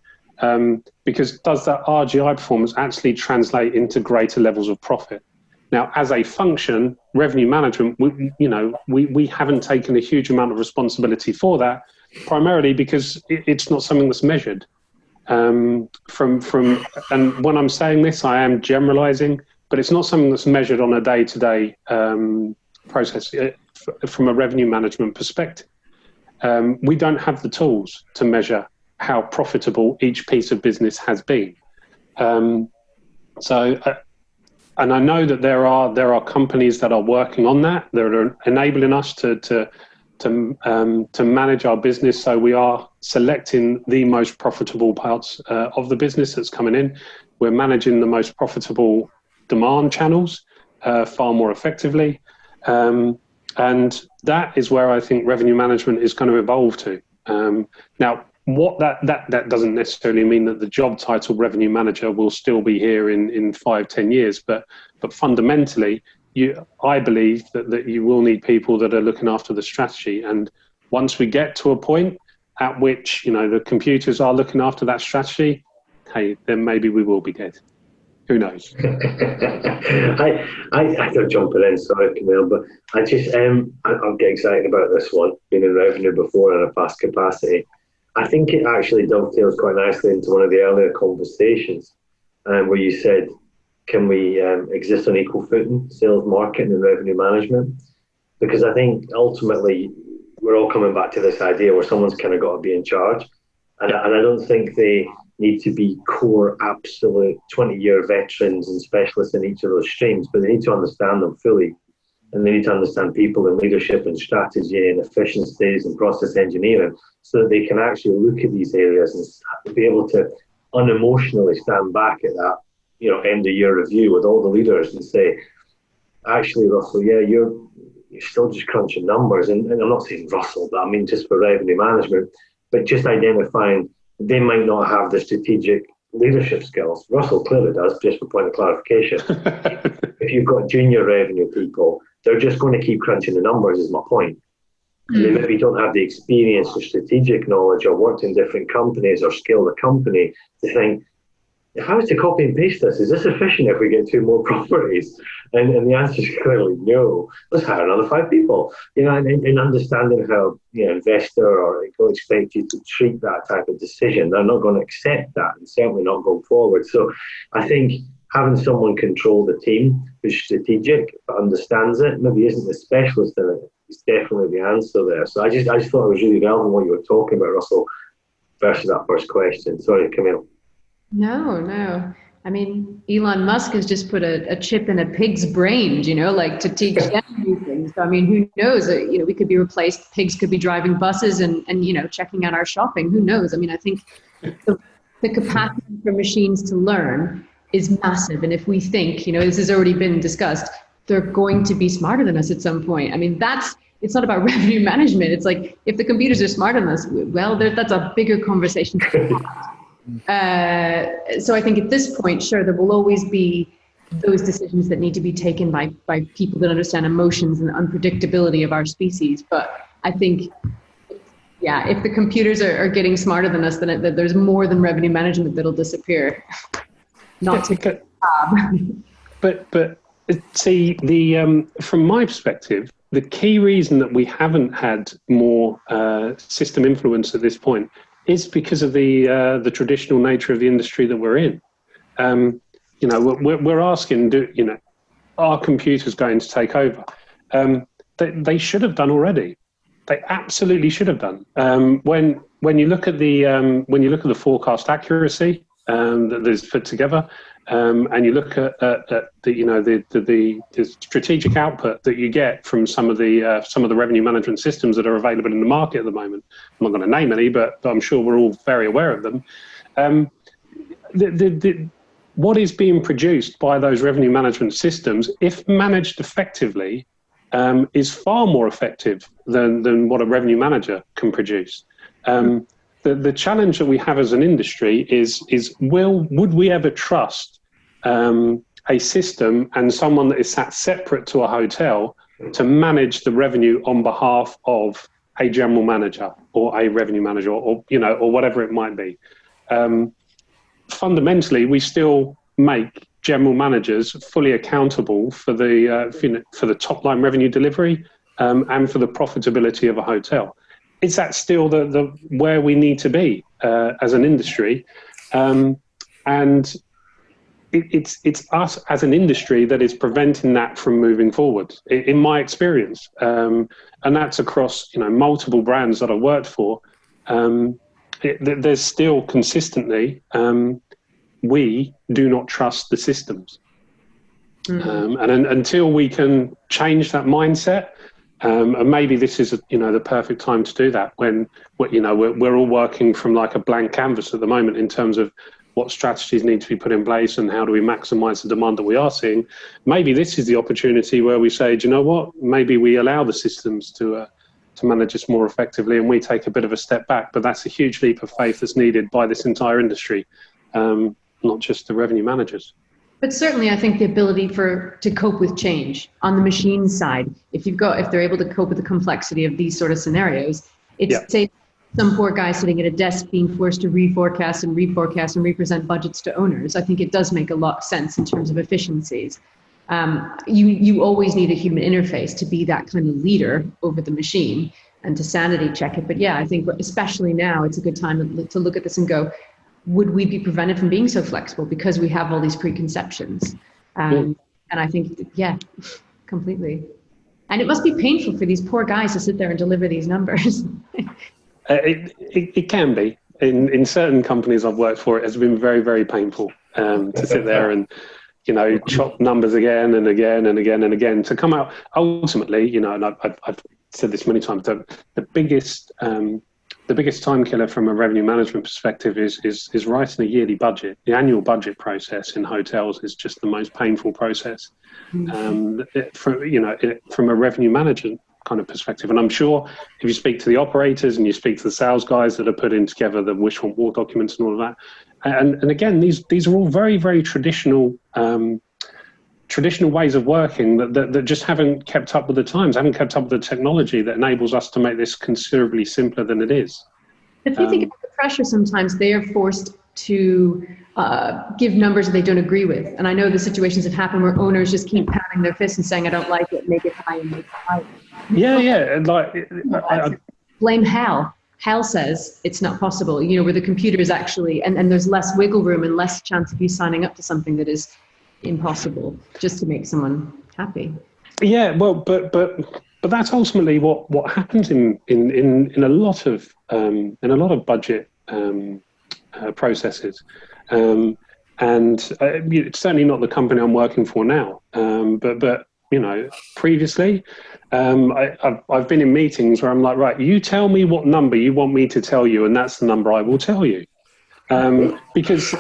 Because does that RGI performance actually translate into greater levels of profit? Now, as a function, revenue management, we haven't taken a huge amount of responsibility for that, primarily because it's not something that's measured. And when I'm saying this, I am generalizing, but it's not something that's measured on a day-to-day process from a revenue management perspective. We don't have the tools to measure how profitable each piece of business has been. And I know that there are companies that are working on that are enabling us to manage our business, so we are selecting the most profitable parts of the business that's coming in. We're managing the most profitable demand channels far more effectively. And that is where I think revenue management is going to evolve to. Now, what that doesn't necessarily mean that the job title revenue manager will still be here in 5-10 years, but fundamentally, I believe that you will need people that are looking after the strategy. And once we get to a point at which the computers are looking after that strategy, hey, then maybe we will be dead. Who knows? I don't jump in, sorry, Camille, but I just I'm getting excited about this one, being in revenue before in a past capacity. I think it actually dovetails quite nicely into one of the earlier conversations where you said, can we exist on equal footing, sales, marketing and revenue management? Because I think ultimately we're all coming back to this idea where someone's kind of got to be in charge. And I don't think they need to be core, absolute 20-year veterans and specialists in each of those streams, but they need to understand them fully. And they need to understand people and leadership and strategy and efficiencies and process engineering so that they can actually look at these areas and be able to unemotionally stand back at that, end of year review with all the leaders and say, actually, Russell, yeah, you're still just crunching numbers. And I'm not saying Russell, but I mean just for revenue management, but just identifying they might not have the strategic leadership skills. Russell clearly does, just for point of clarification. If you've got junior revenue people, they're just going to keep crunching the numbers, is my point. They maybe don't have the experience or strategic knowledge or worked in different companies or scaled a company to think, how is to copy and paste this? Is this efficient if we get 2 more properties? And the answer is clearly no. Let's hire another 5 people. And understanding how investor or will expect you to treat that type of decision, they're not going to accept that, and certainly not going forward. So I think having someone control the team who's strategic but understands it, maybe isn't the specialist in it, is definitely the answer there. So I just thought it was really relevant what you were talking about, Russell, versus that first question. Sorry, Camille. No. I mean, Elon Musk has just put a chip in a pig's brain, like to teach them new things. So, I mean, who knows? We could be replaced. Pigs could be driving buses and checking out our shopping. Who knows? I mean, I think the capacity for machines to learn is massive. And if we think, this has already been discussed, they're going to be smarter than us at some point. I mean, it's not about revenue management. It's like, if the computers are smarter than us, well, that's a bigger conversation. So I think at this point, sure, there will always be those decisions that need to be taken by people that understand emotions and the unpredictability of our species. But I think, yeah, if the computers are getting smarter than us, then there's more than revenue management that'll disappear. Not to But see, from my perspective, the key reason that we haven't had more system influence at this point is because of the traditional nature of the industry that we're in. We're asking, are computers going to take over? They should have done already. They absolutely should have done. When you look at the forecast accuracy that is put together, and you look at the strategic output that you get from some of the revenue management systems that are available in the market at the moment. I'm not going to name any, but I'm sure we're all very aware of them. What is being produced by those revenue management systems, if managed effectively, is far more effective than what a revenue manager can produce. The challenge that we have as an industry is would we ever trust a system and someone that is sat separate to a hotel to manage the revenue on behalf of a general manager or a revenue manager or whatever it might be? Fundamentally, we still make general managers fully accountable for the top line revenue delivery and for the profitability of a hotel. Is that still the where we need to be as an industry? And it's us as an industry that is preventing that from moving forward, in my experience. And that's across multiple brands that I worked for. There's still consistently, we do not trust the systems. And until we can change that mindset, and maybe this is the perfect time to do that, when we're all working from like a blank canvas at the moment in terms of what strategies need to be put in place and how do we maximize the demand that we are seeing. Maybe this is the opportunity where we say, do you know what, maybe we allow the systems to manage us more effectively and we take a bit of a step back. But that's a huge leap of faith that's needed by this entire industry, not just the revenue managers. But certainly, I think the ability to cope with change on the machine side, if they're able to cope with the complexity of these sort of scenarios, say some poor guy sitting at a desk being forced to reforecast and represent budgets to owners. I think it does make a lot of sense in terms of efficiencies. You always need a human interface to be that kind of leader over the machine and to sanity check it. But yeah, I think especially now, it's a good time to look at this and go, would we be prevented from being so flexible because we have all these preconceptions? And I think, yeah, completely. And it must be painful for these poor guys to sit there and deliver these numbers. It can be. In certain companies I've worked for, it has been very, very painful to sit there and, chop numbers again and again and again and again to come out. Ultimately, and I've said this many times, the biggest time killer from a revenue management perspective is writing a yearly budget. The annual budget process in hotels is just the most painful process from a revenue management kind of perspective. And I'm sure if you speak to the operators and you speak to the sales guys that are putting together the wish want war documents and all of that, and again, these are all very, very traditional ways of working that just haven't kept up with the times, haven't kept up with the technology that enables us to make this considerably simpler than it is. If you think about the pressure, sometimes they are forced to give numbers that they don't agree with. And I know the situations have happened where owners just keep pounding their fists and saying, I don't like it, make it high and make it high. Yeah. Blame Hal. Hal says it's not possible, where the computer is actually, and there's less wiggle room and less chance of you signing up to something that is impossible just to make someone happy. Yeah, well, but that's ultimately what happens in a lot of budget processes, and it's certainly not the company I'm working for now. But previously, I've been in meetings where I'm like, right, you tell me what number you want me to tell you, and that's the number I will tell you. Because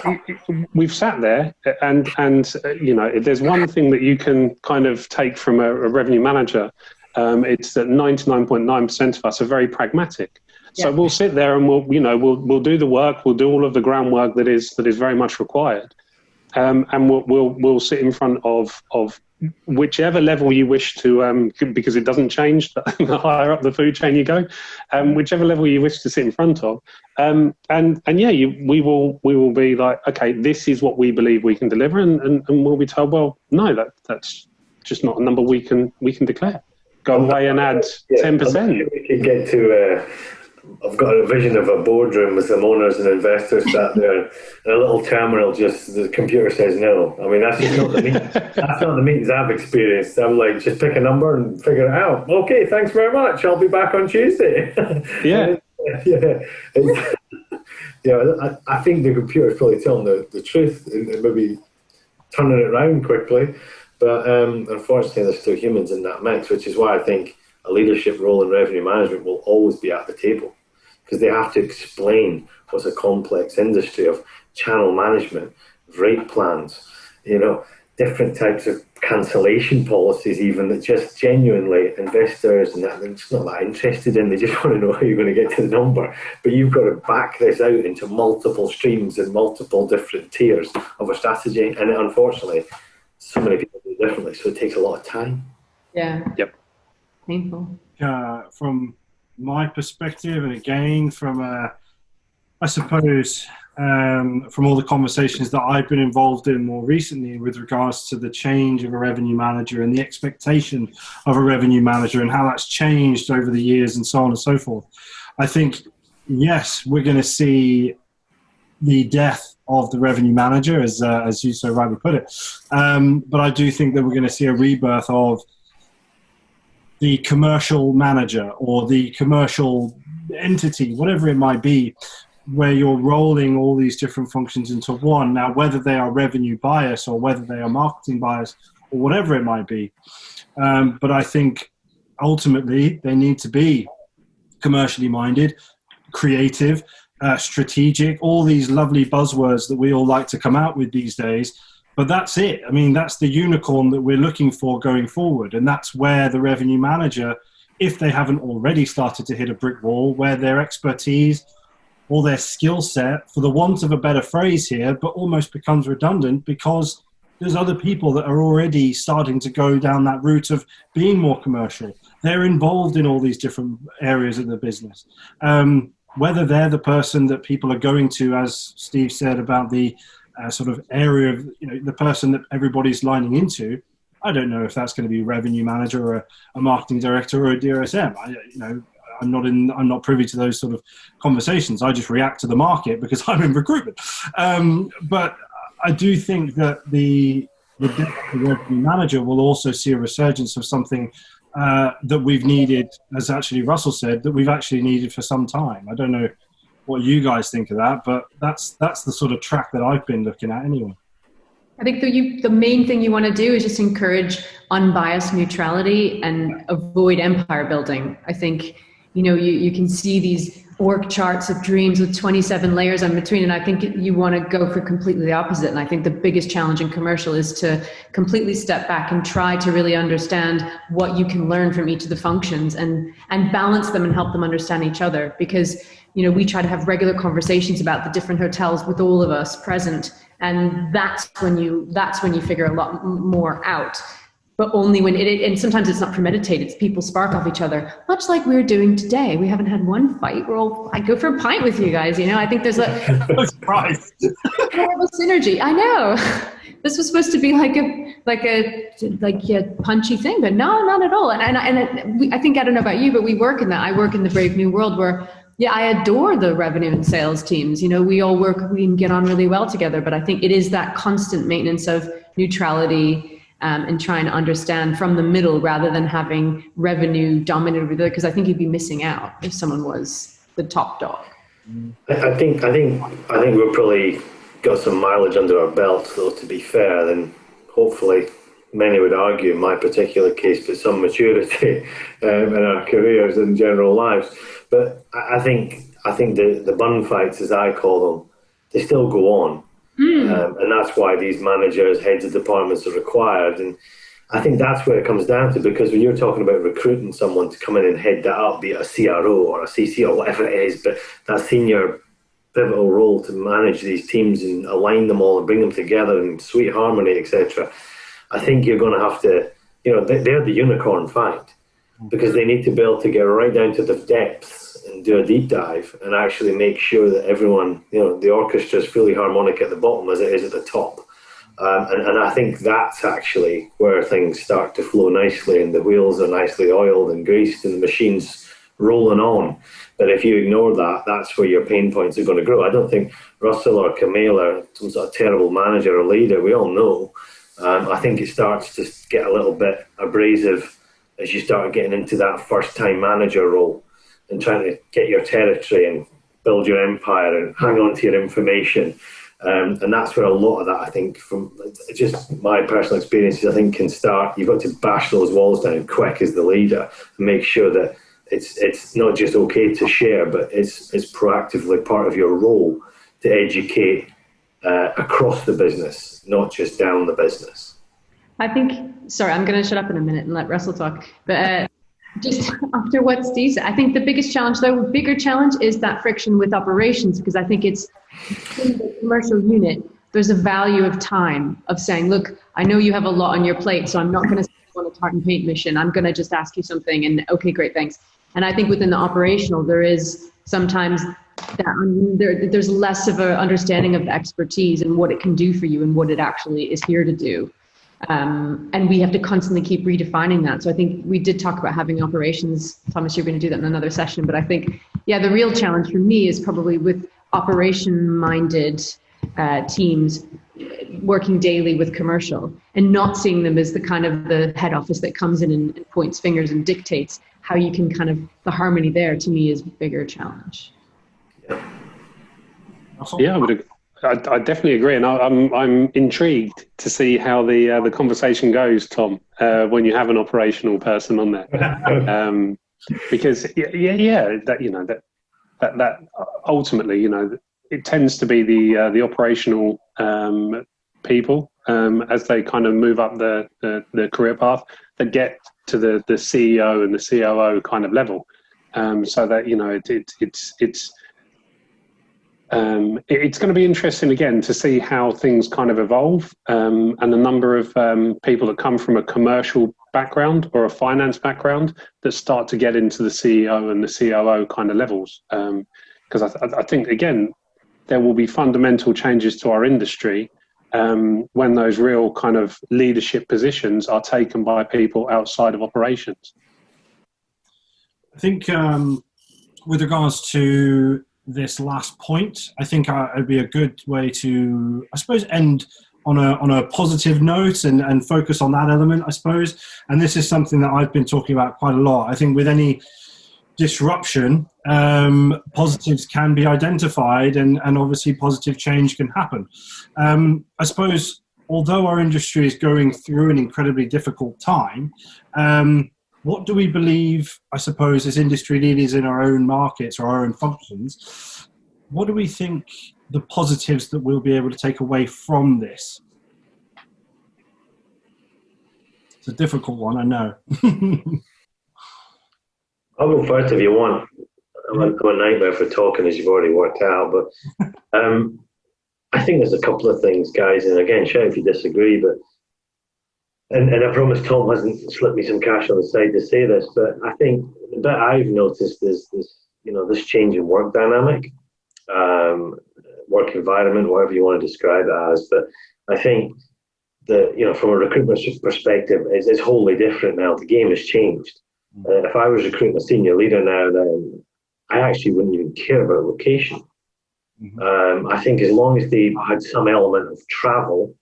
we've sat there and if there's one thing that you can kind of take from a revenue manager, it's that 99.9% of us are very pragmatic. So we'll sit there and we'll do the work, we'll do all of the groundwork that is very much required, and we'll sit in front of whichever level you wish to, because it doesn't change the higher up the food chain you go, whichever level you wish to sit in front of, we will be like, okay, this is what we believe we can deliver, and we'll be told, well, no, that's just not a number we can declare. Go away and add 10%. We can get to. I've got a vision of a boardroom with some owners and investors sat there, and a little terminal. Just the computer says no. I mean, that's just not the meeting. That's not the meetings I've experienced. I'm like, just pick a number and figure it out. Okay, thanks very much. I'll be back on Tuesday. Yeah, I think the computer is probably telling the truth and maybe turning it around quickly. But unfortunately, there's still humans in that mix, which is why I think a leadership role in revenue management will always be at the table, because they have to explain what's a complex industry of channel management, rate plans, different types of cancellation policies, even that just genuinely investors and that they're just not that interested in. They just want to know how you're going to get to the number. But you've got to back this out into multiple streams and multiple different tiers of a strategy. And unfortunately, so many people do it differently, so it takes a lot of time. Yeah. Yep. Painful. From my perspective, and again from I suppose from all the conversations that I've been involved in more recently with regards to the change of a revenue manager and the expectation of a revenue manager and how that's changed over the years and so on and so forth, I think, yes, we're going to see the death of the revenue manager, as you so rightly put it. But I do think that we're going to see a rebirth of the commercial manager or the commercial entity, whatever it might be, where you're rolling all these different functions into one. Now, whether they are revenue bias or whether they are marketing bias or whatever it might be. But I think ultimately they need to be commercially minded, creative, strategic, all these lovely buzzwords that we all like to come out with these days. But that's it. I mean, that's the unicorn that we're looking for going forward. And that's where the revenue manager, if they haven't already started to hit a brick wall, where their expertise or their skill set, for the want of a better phrase here, but almost becomes redundant because there's other people that are already starting to go down that route of being more commercial. They're involved in all these different areas of the business. Whether they're the person that people are going to, as Steve said, about the sort of area of, the person that everybody's lining into, I don't know if that's going to be a revenue manager or a marketing director or a DRSM. I'm not privy to those sort of conversations. I just react to the market because I'm in recruitment. But I do think that the revenue manager will also see a resurgence of something that we've needed, as actually Russell said, that we've actually needed for some time. I don't know what you guys think of that, but that's the sort of track that I've been looking at anyway. I think the main thing you want to do is just encourage unbiased neutrality and avoid empire building. I think, you can see these org charts of dreams with 27 layers in between, and I think you want to go for completely the opposite. And I think the biggest challenge in commercial is to completely step back and try to really understand what you can learn from each of the functions and balance them and help them understand each other. Because we try to have regular conversations about the different hotels with all of us present, and that's when you figure a lot more out. But only when and sometimes it's not premeditated. It's people spark off each other, much like we're doing today. We haven't had one fight. I'd go for a pint with you guys. I think there's a synergy. I know. This was supposed to be like a punchy thing, but no, not at all. And I think, I don't know about you, but we work in that. I work in the brave new world where, I adore the revenue and sales teams. We all work, we can get on really well together, but I think it is that constant maintenance of neutrality, and trying to understand from the middle rather than having revenue dominated with it, because I think you'd be missing out if someone was the top dog. I think we've probably got some mileage under our belts, though, to be fair, then hopefully many would argue in my particular case, but some maturity in our careers and general lives. But I think the bun fights, as I call them, they still go on. And that's why these managers, heads of departments are required. And I think that's where it comes down to, because when you're talking about recruiting someone to come in and head that up, be it a CRO or a CC or whatever it is, but that senior pivotal role to manage these teams and align them all and bring them together in sweet harmony, etc. I think you're going to have to, they're the unicorn fight, because they need to be able to get right down to the depths and do a deep dive and actually make sure that everyone, the orchestra is fully harmonic at the bottom as it is at the top. And I think that's actually where things start to flow nicely and the wheels are nicely oiled and greased and the machine's rolling on. But if you ignore that, that's where your pain points are going to grow. I don't think Russell or Camille are some sort of terrible manager or leader. We all know. I think it starts to get a little bit abrasive as you start getting into that first-time manager role and trying to get your territory and build your empire and hang on to your information. And that's where a lot of that, I think, from just my personal experiences, I think can start. You've got to bash those walls down quick as the leader and make sure that it's not just okay to share, but it's proactively part of your role to educate across the business, not just down the business. I think, sorry, I'm going to shut up in a minute and let Russell talk. But just after what Steve said, I think the biggest challenge, though, bigger challenge is that friction with operations, because I think it's in the commercial unit, there's a value of time of saying, look, I know you have a lot on your plate, so I'm not going to on a tartan paint mission. I'm going to just ask you something and okay, great, thanks. And I think within the operational, there is sometimes that there's less of an understanding of the expertise and what it can do for you and what it actually is here to do. And we have to constantly keep redefining that. So I think we did talk about having operations. Thomas, you're going to do that in another session. But I think, the real challenge for me is probably with operation-minded teams working daily with commercial and not seeing them as the kind of the head office that comes in and points fingers and dictates how you can kind of, the harmony there to me is a bigger challenge. Yeah, I definitely agree, and I'm intrigued to see how the conversation goes, Tom, when you have an operational person on there, because that ultimately, it tends to be the operational people as they kind of move up the career path that get to the CEO and the COO kind of level, so that it's going to be interesting again to see how things kind of evolve, and the number of people that come from a commercial background or a finance background that start to get into the CEO and the COO kind of levels, because I think again there will be fundamental changes to our industry when those real kind of leadership positions are taken by people outside of operations. I think with regards to this last point, I think it'd be a good way to, I suppose, end on a positive note and focus on that element, I suppose. And this is something that I've been talking about quite a lot. I think with any disruption, positives can be identified and obviously positive change can happen. I suppose, although our industry is going through an incredibly difficult time, what do we believe, I suppose, as industry leaders in our own markets or our own functions, what do we think the positives that we'll be able to take away from this? It's a difficult one, I know. I'll go first if you want. I'm a nightmare for talking, as you've already worked out, but I think there's a couple of things, guys, and again, shout if you disagree, but and I promise Tom hasn't slipped me some cash on the side to say this, but I think the bit I've noticed is this change in work dynamic, work environment, whatever you want to describe it as. But I think that, from a recruitment perspective, it's wholly different now. The game has changed. If I was recruiting a senior leader now, then I actually wouldn't even care about location. I think as long as they had some element of travel,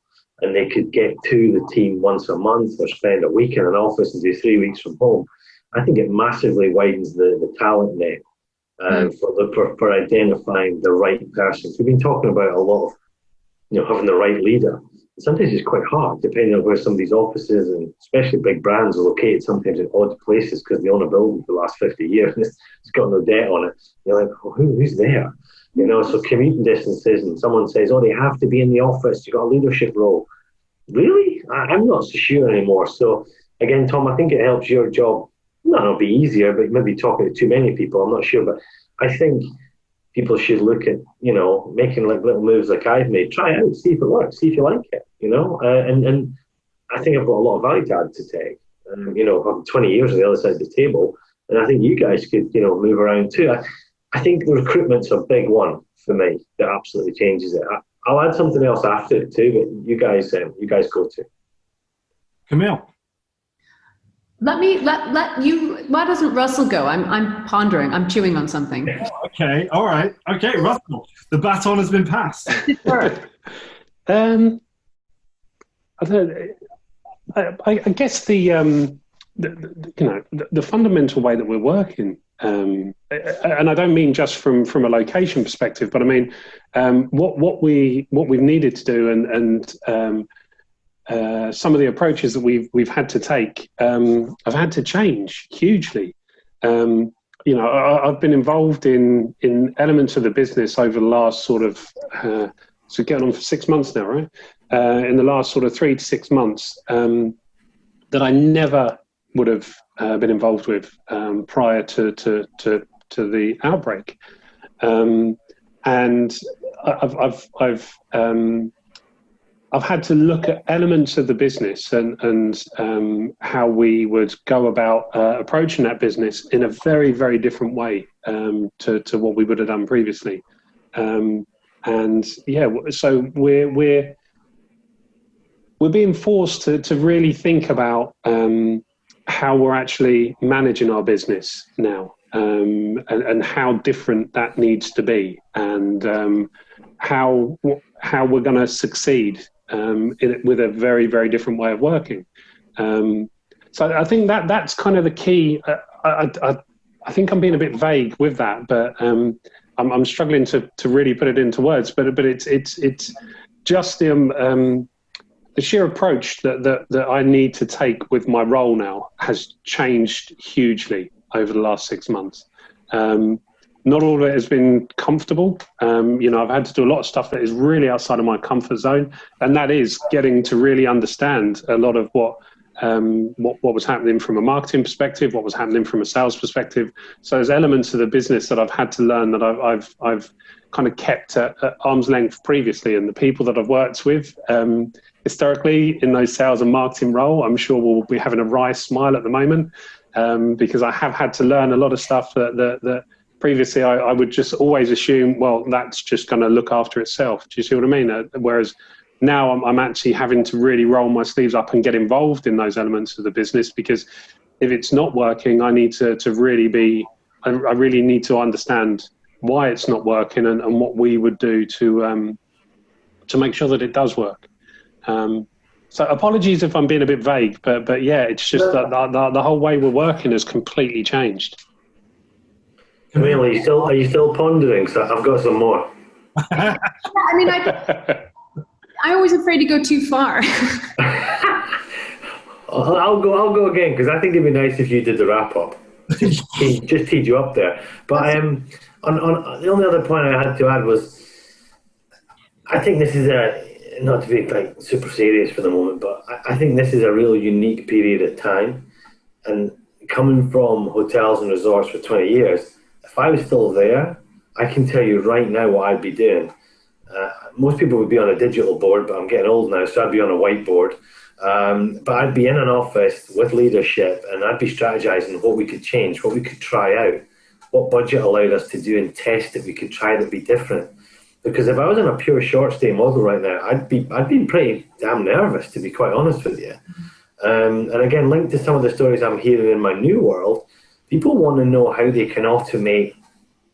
and they could get to the team once a month or spend a week in an office and do 3 weeks from home, I think it massively widens the talent net for identifying the right person. We've been talking about a lot of having the right leader. Sometimes it's quite hard, depending on where some of these offices, and especially big brands, are located sometimes in odd places because they own a building for the last 50 years. It's got no debt on it. You're like, well, who's there? So commuting distances, and someone says, oh, they have to be in the office. You've got a leadership role. Really? I'm not so sure anymore. So again, Tom, I think it helps your job. Not be easier, but maybe talking to too many people. I'm not sure, but I think people should look at, making like little moves like I've made. Try it out, see if it works, see if you like it, and I think I've got a lot of value to add to tech. I'm 20 years on the other side of the table, and I think you guys could, move around too. I think the recruitment's a big one for me that absolutely changes it. I'll add something else after it too, but you guys go to. Camille. Let you. Why doesn't Russell go? I'm pondering. I'm chewing on something. Okay. All right. Okay, Russell. The baton has been passed. I guess the fundamental way that we're working, and I don't mean just from a location perspective, but I mean what we've needed to do, and some of the approaches that we've had to take have had to change hugely. I've been involved in elements of the business over the last sort of so getting on for 6 months now, right? In the last sort of 3 to 6 months that I never would have been involved with prior to the outbreak, and I've had to look at elements of the business and how we would go about approaching that business in a very, very different way to what we would have done previously. So we're being forced to really think about how we're actually managing our business now, and how different that needs to be, and how we're going to succeed with a very, very different way of working. So I think that's kind of the key. I think I'm being a bit vague with that, but I'm struggling to really put it into words. But it's just the sheer approach that I need to take with my role now has changed hugely over the last 6 months. Not all of it has been comfortable. I've had to do a lot of stuff that is really outside of my comfort zone, and that is getting to really understand a lot of what was happening from a marketing perspective, what was happening from a sales perspective. So there's elements of the business that I've had to learn that I've kind of kept at arm's length previously, and the people that I've worked with historically in those sales and marketing role, I'm sure will be having a wry smile at the moment, because I have had to learn a lot of stuff that previously I would just always assume, well, that's just going to look after itself. Do you see what I mean? Whereas now I'm actually having to really roll my sleeves up and get involved in those elements of the business, because if it's not working, I need to really I really need to understand why it's not working and what we would do to make sure that it does work. So apologies if I'm being a bit vague, but yeah, it's just that the whole way we're working has completely changed. Camille, are you still pondering? So I've got some more. I mean, I'm always afraid to go too far. I'll go again, because I think it'd be nice if you did the wrap up. Just teed you up there. But on the only other point I had to add was, I think this is not to be like super serious for the moment, but I think this is a real unique period of time. And coming from hotels and resorts for 20 years, if I was still there, I can tell you right now what I'd be doing. Most people would be on a digital board, but I'm getting old now, so I'd be on a whiteboard. But I'd be in an office with leadership, and I'd be strategizing what we could change, what we could try out, what budget allowed us to do and test that we could try that be different. Because if I was in a pure short stay model right now, I'd be pretty damn nervous, to be quite honest with you. And again, linked to some of the stories I'm hearing in my new world, people want to know how they can automate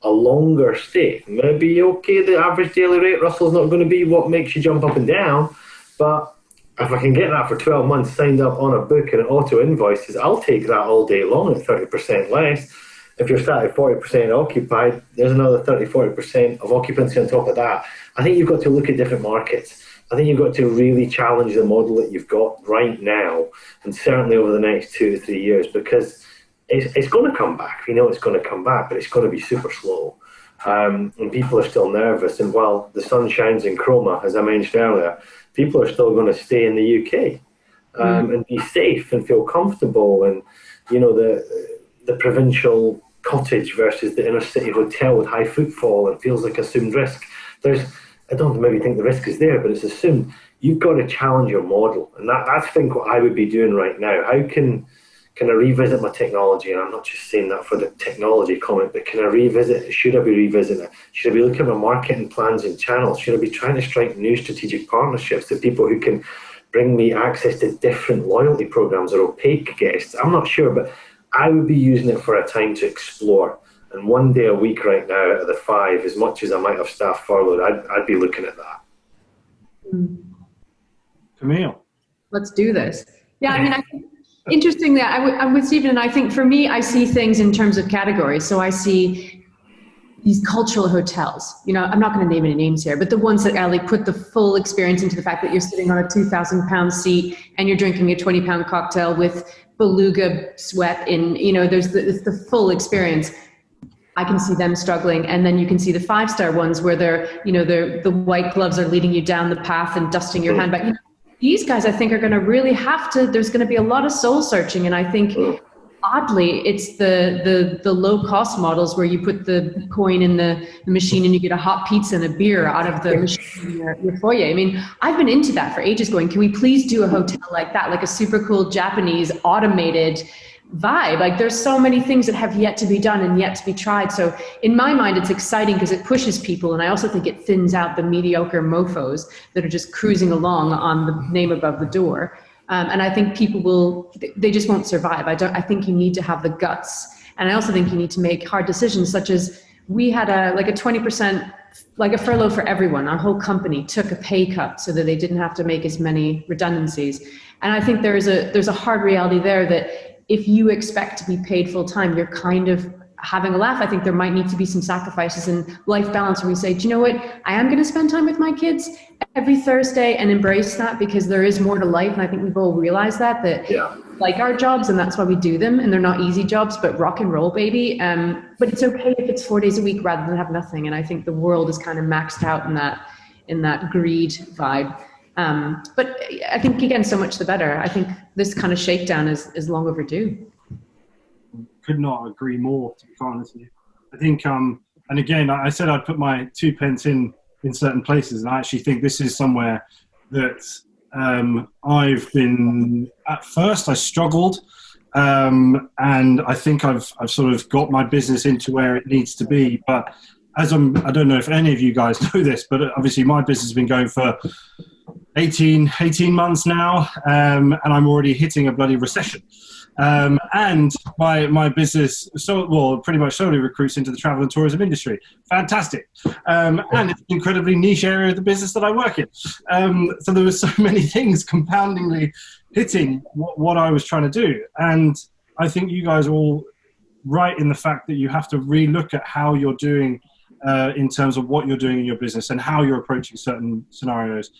a longer stay. Maybe, okay, the average daily rate, Russell's not going to be what makes you jump up and down, but if I can get that for 12 months signed up on a book and it auto invoices, I'll take that all day long at 30% less. If you're starting 40% occupied, there's another 30-40% of occupancy on top of that. I think you've got to look at different markets. I think you've got to really challenge the model that you've got right now, and certainly over the next 2 to 3 years, because it's going to come back. We know it's going to come back, but it's going to be super slow. And people are still nervous. And while the sun shines in Chroma, as I mentioned earlier, people are still going to stay in the UK and be safe and feel comfortable. And, you know, the provincial cottage versus the inner city hotel with high footfall and feels like assumed risk. I don't maybe think the risk is there, but it's assumed. You've got to challenge your model. And that's, I think, what I would be doing right now. How can I revisit my technology? And I'm not just saying that for the technology comment, but can I revisit it? Should I be revisiting it? Should I be looking at my marketing plans and channels? Should I be trying to strike new strategic partnerships with people who can bring me access to different loyalty programs or opaque guests? I'm not sure, but I would be using it for a time to explore. And 1 day a week right now out of the 5, as much as I might have staff furloughed, I'd be looking at that. Camille. Let's do this. Yeah, I mean, I think interestingly, I'm with Stephen, and I think for me, I see things in terms of categories. So I see these cultural hotels. You know, I'm not going to name any names here, but the ones that Ali put the full experience into the fact that you're sitting on a 2,000-pound seat and you're drinking a 20-pound cocktail with beluga sweat in, you know, it's the full experience. I can see them struggling. And then you can see the 5-star ones where the white gloves are leading you down the path and dusting your handbag. You know, these guys, I think, are going to really have to, there's going to be a lot of soul searching. And I think, oddly, it's the low cost models where you put the coin in the machine and you get a hot pizza and a beer out of the machine in your foyer. I mean, I've been into that for ages, going, can we please do a hotel like that, like a super cool Japanese automated vibe? Like, there's so many things that have yet to be done and yet to be tried. So in my mind, it's exciting because it pushes people. And I also think it thins out the mediocre mofos that are just cruising along on the name above the door. And I think people they just won't survive. I think you need to have the guts. And I also think you need to make hard decisions, such as we had a 20%, like a furlough for everyone. Our whole company took a pay cut so that they didn't have to make as many redundancies. And I think there's a hard reality there that if you expect to be paid full time, you're kind of having a laugh. I think there might need to be some sacrifices in life balance where we say, do you know what? I am going to spend time with my kids every Thursday and embrace that, because there is more to life. And I think we've all realized that like our jobs, and that's why we do them. And they're not easy jobs, but rock and roll, baby. But it's okay if it's 4 days a week rather than have nothing. And I think the world is kind of maxed out in that greed vibe. But I think, again, so much the better. I think this kind of shakedown is long overdue. Could not agree more, to be honest with you. I think, and again, I said I'd put my 2 pence in certain places, and I actually think this is somewhere that I've been, at first I struggled, and I think I've sort of got my business into where it needs to be. But I don't know if any of you guys know this, but obviously my business has been going for 18 months now, and I'm already hitting a bloody recession. And my business pretty much solely recruits into the travel and tourism industry. Fantastic. And it's an incredibly niche area of the business that I work in. So there were so many things compoundingly hitting what I was trying to do. And I think you guys are all right in the fact that you have to relook at how you're doing in terms of what you're doing in your business and how you're approaching certain scenarios.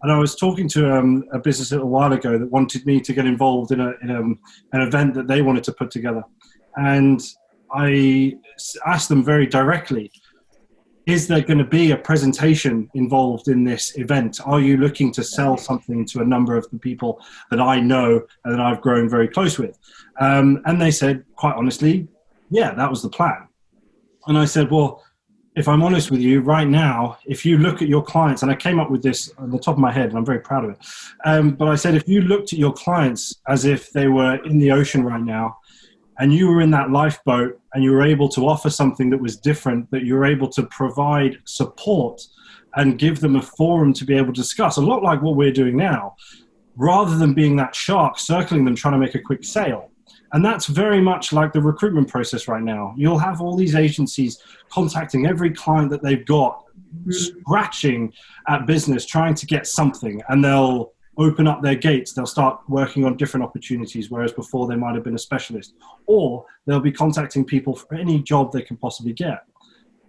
And I was talking to a business a little while ago that wanted me to get involved in an event that they wanted to put together. And I asked them very directly, is there going to be a presentation involved in this event? Are you looking to sell something to a number of the people that I know and that I've grown very close with? And they said, quite honestly, yeah, that was the plan. And I said, well, if I'm honest with you, right now, if you look at your clients, and I came up with this on the top of my head, and I'm very proud of it, but I said, if you looked at your clients as if they were in the ocean right now, and you were in that lifeboat, and you were able to offer something that was different, that you were able to provide support and give them a forum to be able to discuss, a lot like what we're doing now, rather than being that shark circling them, trying to make a quick sale. And that's very much like the recruitment process right now. You'll have all these agencies contacting every client that they've got, scratching at business, trying to get something. And they'll open up their gates. They'll start working on different opportunities, whereas before they might have been a specialist. Or they'll be contacting people for any job they can possibly get.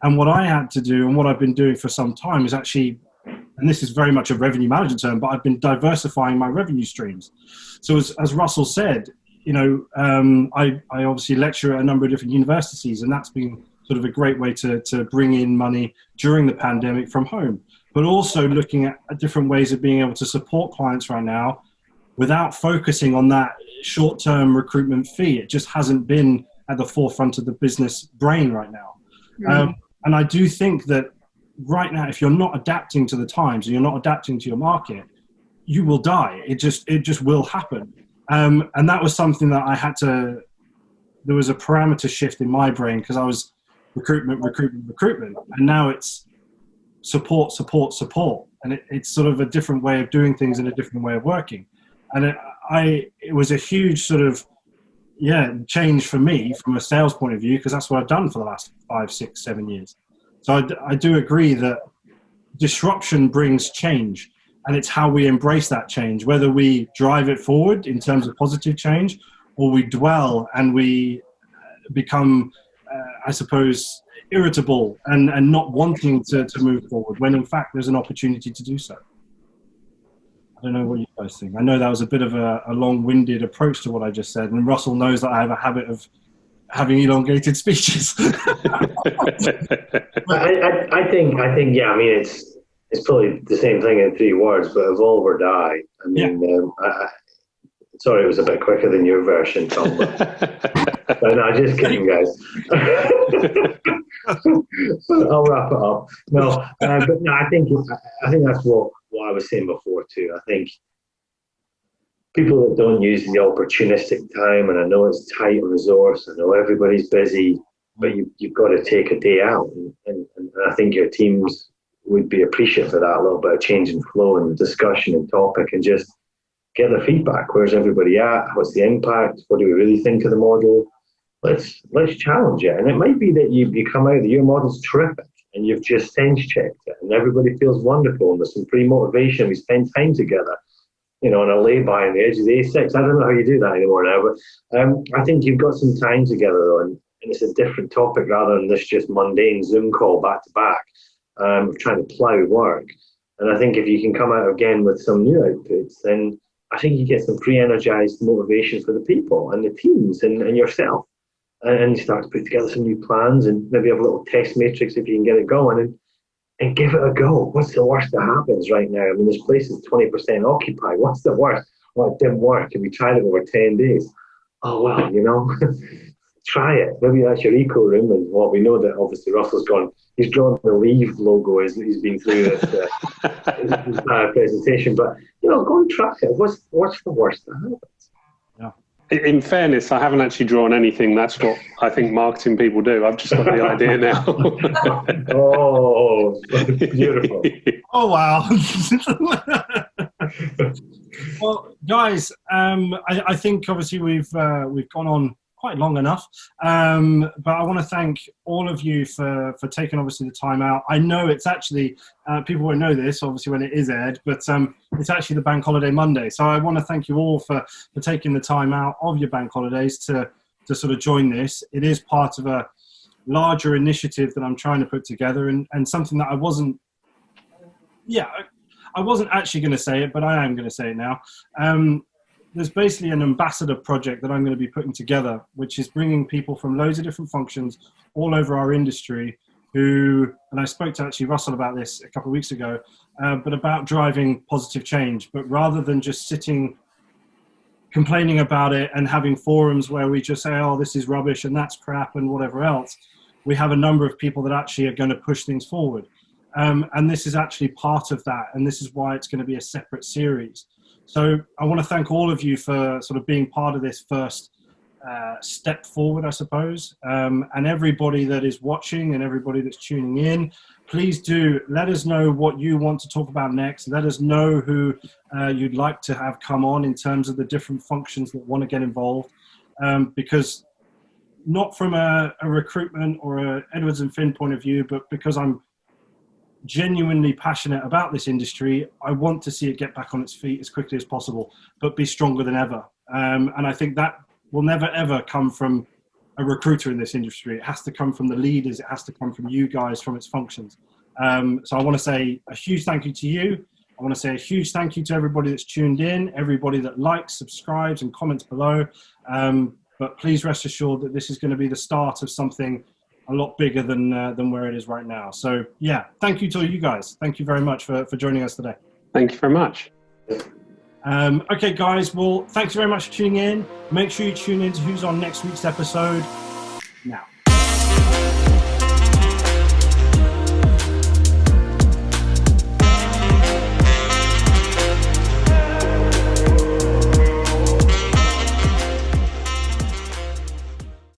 And what I had to do, and what I've been doing for some time, is actually, and this is very much a revenue management term, but I've been diversifying my revenue streams. So as Russell said, you know, I obviously lecture at a number of different universities, and that's been sort of a great way to bring in money during the pandemic from home, but also looking at different ways of being able to support clients right now without focusing on that short-term recruitment fee. It just hasn't been at the forefront of the business brain right now. Mm. And I do think that right now, if you're not adapting to the times and you're not adapting to your market, you will die. It just will happen. And that was something that I had to, there was a parameter shift in my brain, because I was recruitment. And now it's support. And it's sort of a different way of doing things and a different way of working. And it was a huge sort of, change for me from a sales point of view, because that's what I've done for the last 5, 6, 7 years. So I do agree that disruption brings change, and it's how we embrace that change, whether we drive it forward in terms of positive change, or we dwell and we become, I suppose, irritable and not wanting to move forward, when in fact there's an opportunity to do so. I don't know what you guys think. I know that was a bit of a long-winded approach to what I just said, and Russell knows that I have a habit of having elongated speeches. I think, yeah. I mean, it's probably the same thing in 3 words, but evolve or die. I mean, sorry, it was a bit quicker than your version, Tom. But no, just kidding, guys. I'll wrap it up. No, but no, I think that's what I was saying before too. I think people that don't use the opportunistic time, and I know it's tight on resource, I know everybody's busy, but you've got to take a day out, and I think your teams would be appreciative of that, a little bit of change in flow and discussion and topic, and just get the feedback. Where's everybody at? What's the impact? What do we really think of the model? Let's challenge it. And it might be that you come out that your model's terrific and you've just sense checked it and everybody feels wonderful and there's some pre-motivation. We spend time together, you know, on a lay-by on the edge of the A6. I don't know how you do that anymore now, but I think you've got some time together though, and it's a different topic rather than this just mundane Zoom call back to back, trying to plough work. And I think if you can come out again with some new outputs, then I think you get some pre-energized motivation for the people and the teams and yourself. And you start to put together some new plans and maybe have a little test matrix if you can get it going and give it a go. What's the worst that happens right now? I mean, this place is 20% occupied. What's the worst? Well, it didn't work and we tried it over 10 days. Oh, well, you know, try it. Maybe that's your eco room. And well, we know that obviously Russell's gone. He's drawn the Leave logo as he's been through this presentation. But, you know, go and try it. What's the worst that happens? In fairness, I haven't actually drawn anything. That's what I think marketing people do. I've just got the idea now. Oh, beautiful. Oh, wow. Well, guys, I think obviously we've gone on quite long enough, but I want to thank all of you for taking obviously the time out. I know it's actually, people won't know this obviously when it is aired, but it's actually the Bank Holiday Monday. So I want to thank you all for taking the time out of your bank holidays to sort of join this. It is part of a larger initiative that I'm trying to put together, and something that I wasn't actually going to say it, but I am going to say it now. There's basically an ambassador project that I'm going to be putting together, which is bringing people from loads of different functions all over our industry who, and I spoke to actually Russell about this a couple of weeks ago, but about driving positive change. But rather than just sitting complaining about it and having forums where we just say, oh, this is rubbish and that's crap and whatever else, we have a number of people that actually are going to push things forward. And this is actually part of that. And this is why it's going to be a separate series. So I want to thank all of you for sort of being part of this first step forward, I suppose. And everybody that is watching and everybody that's tuning in, please do let us know what you want to talk about next. Let us know who you'd like to have come on in terms of the different functions that want to get involved. Because not from a recruitment or a Edwards and Finn point of view, but because I'm genuinely passionate about this industry, I want to see it get back on its feet as quickly as possible, but be stronger than ever. And I think that will never, ever come from a recruiter in this industry. It has to come from the leaders. It has to come from you guys, from its functions. So I want to say a huge thank you to you. I want to say a huge thank you to everybody that's tuned in, everybody that likes, subscribes, and comments below. But please rest assured that this is going to be the start of something a lot bigger than where it is right now. So yeah, thank you to you guys. Thank you very much for joining us today. Thank you very much. Okay, guys. Well, thanks very much for tuning in. Make sure you tune in to who's on next week's episode now.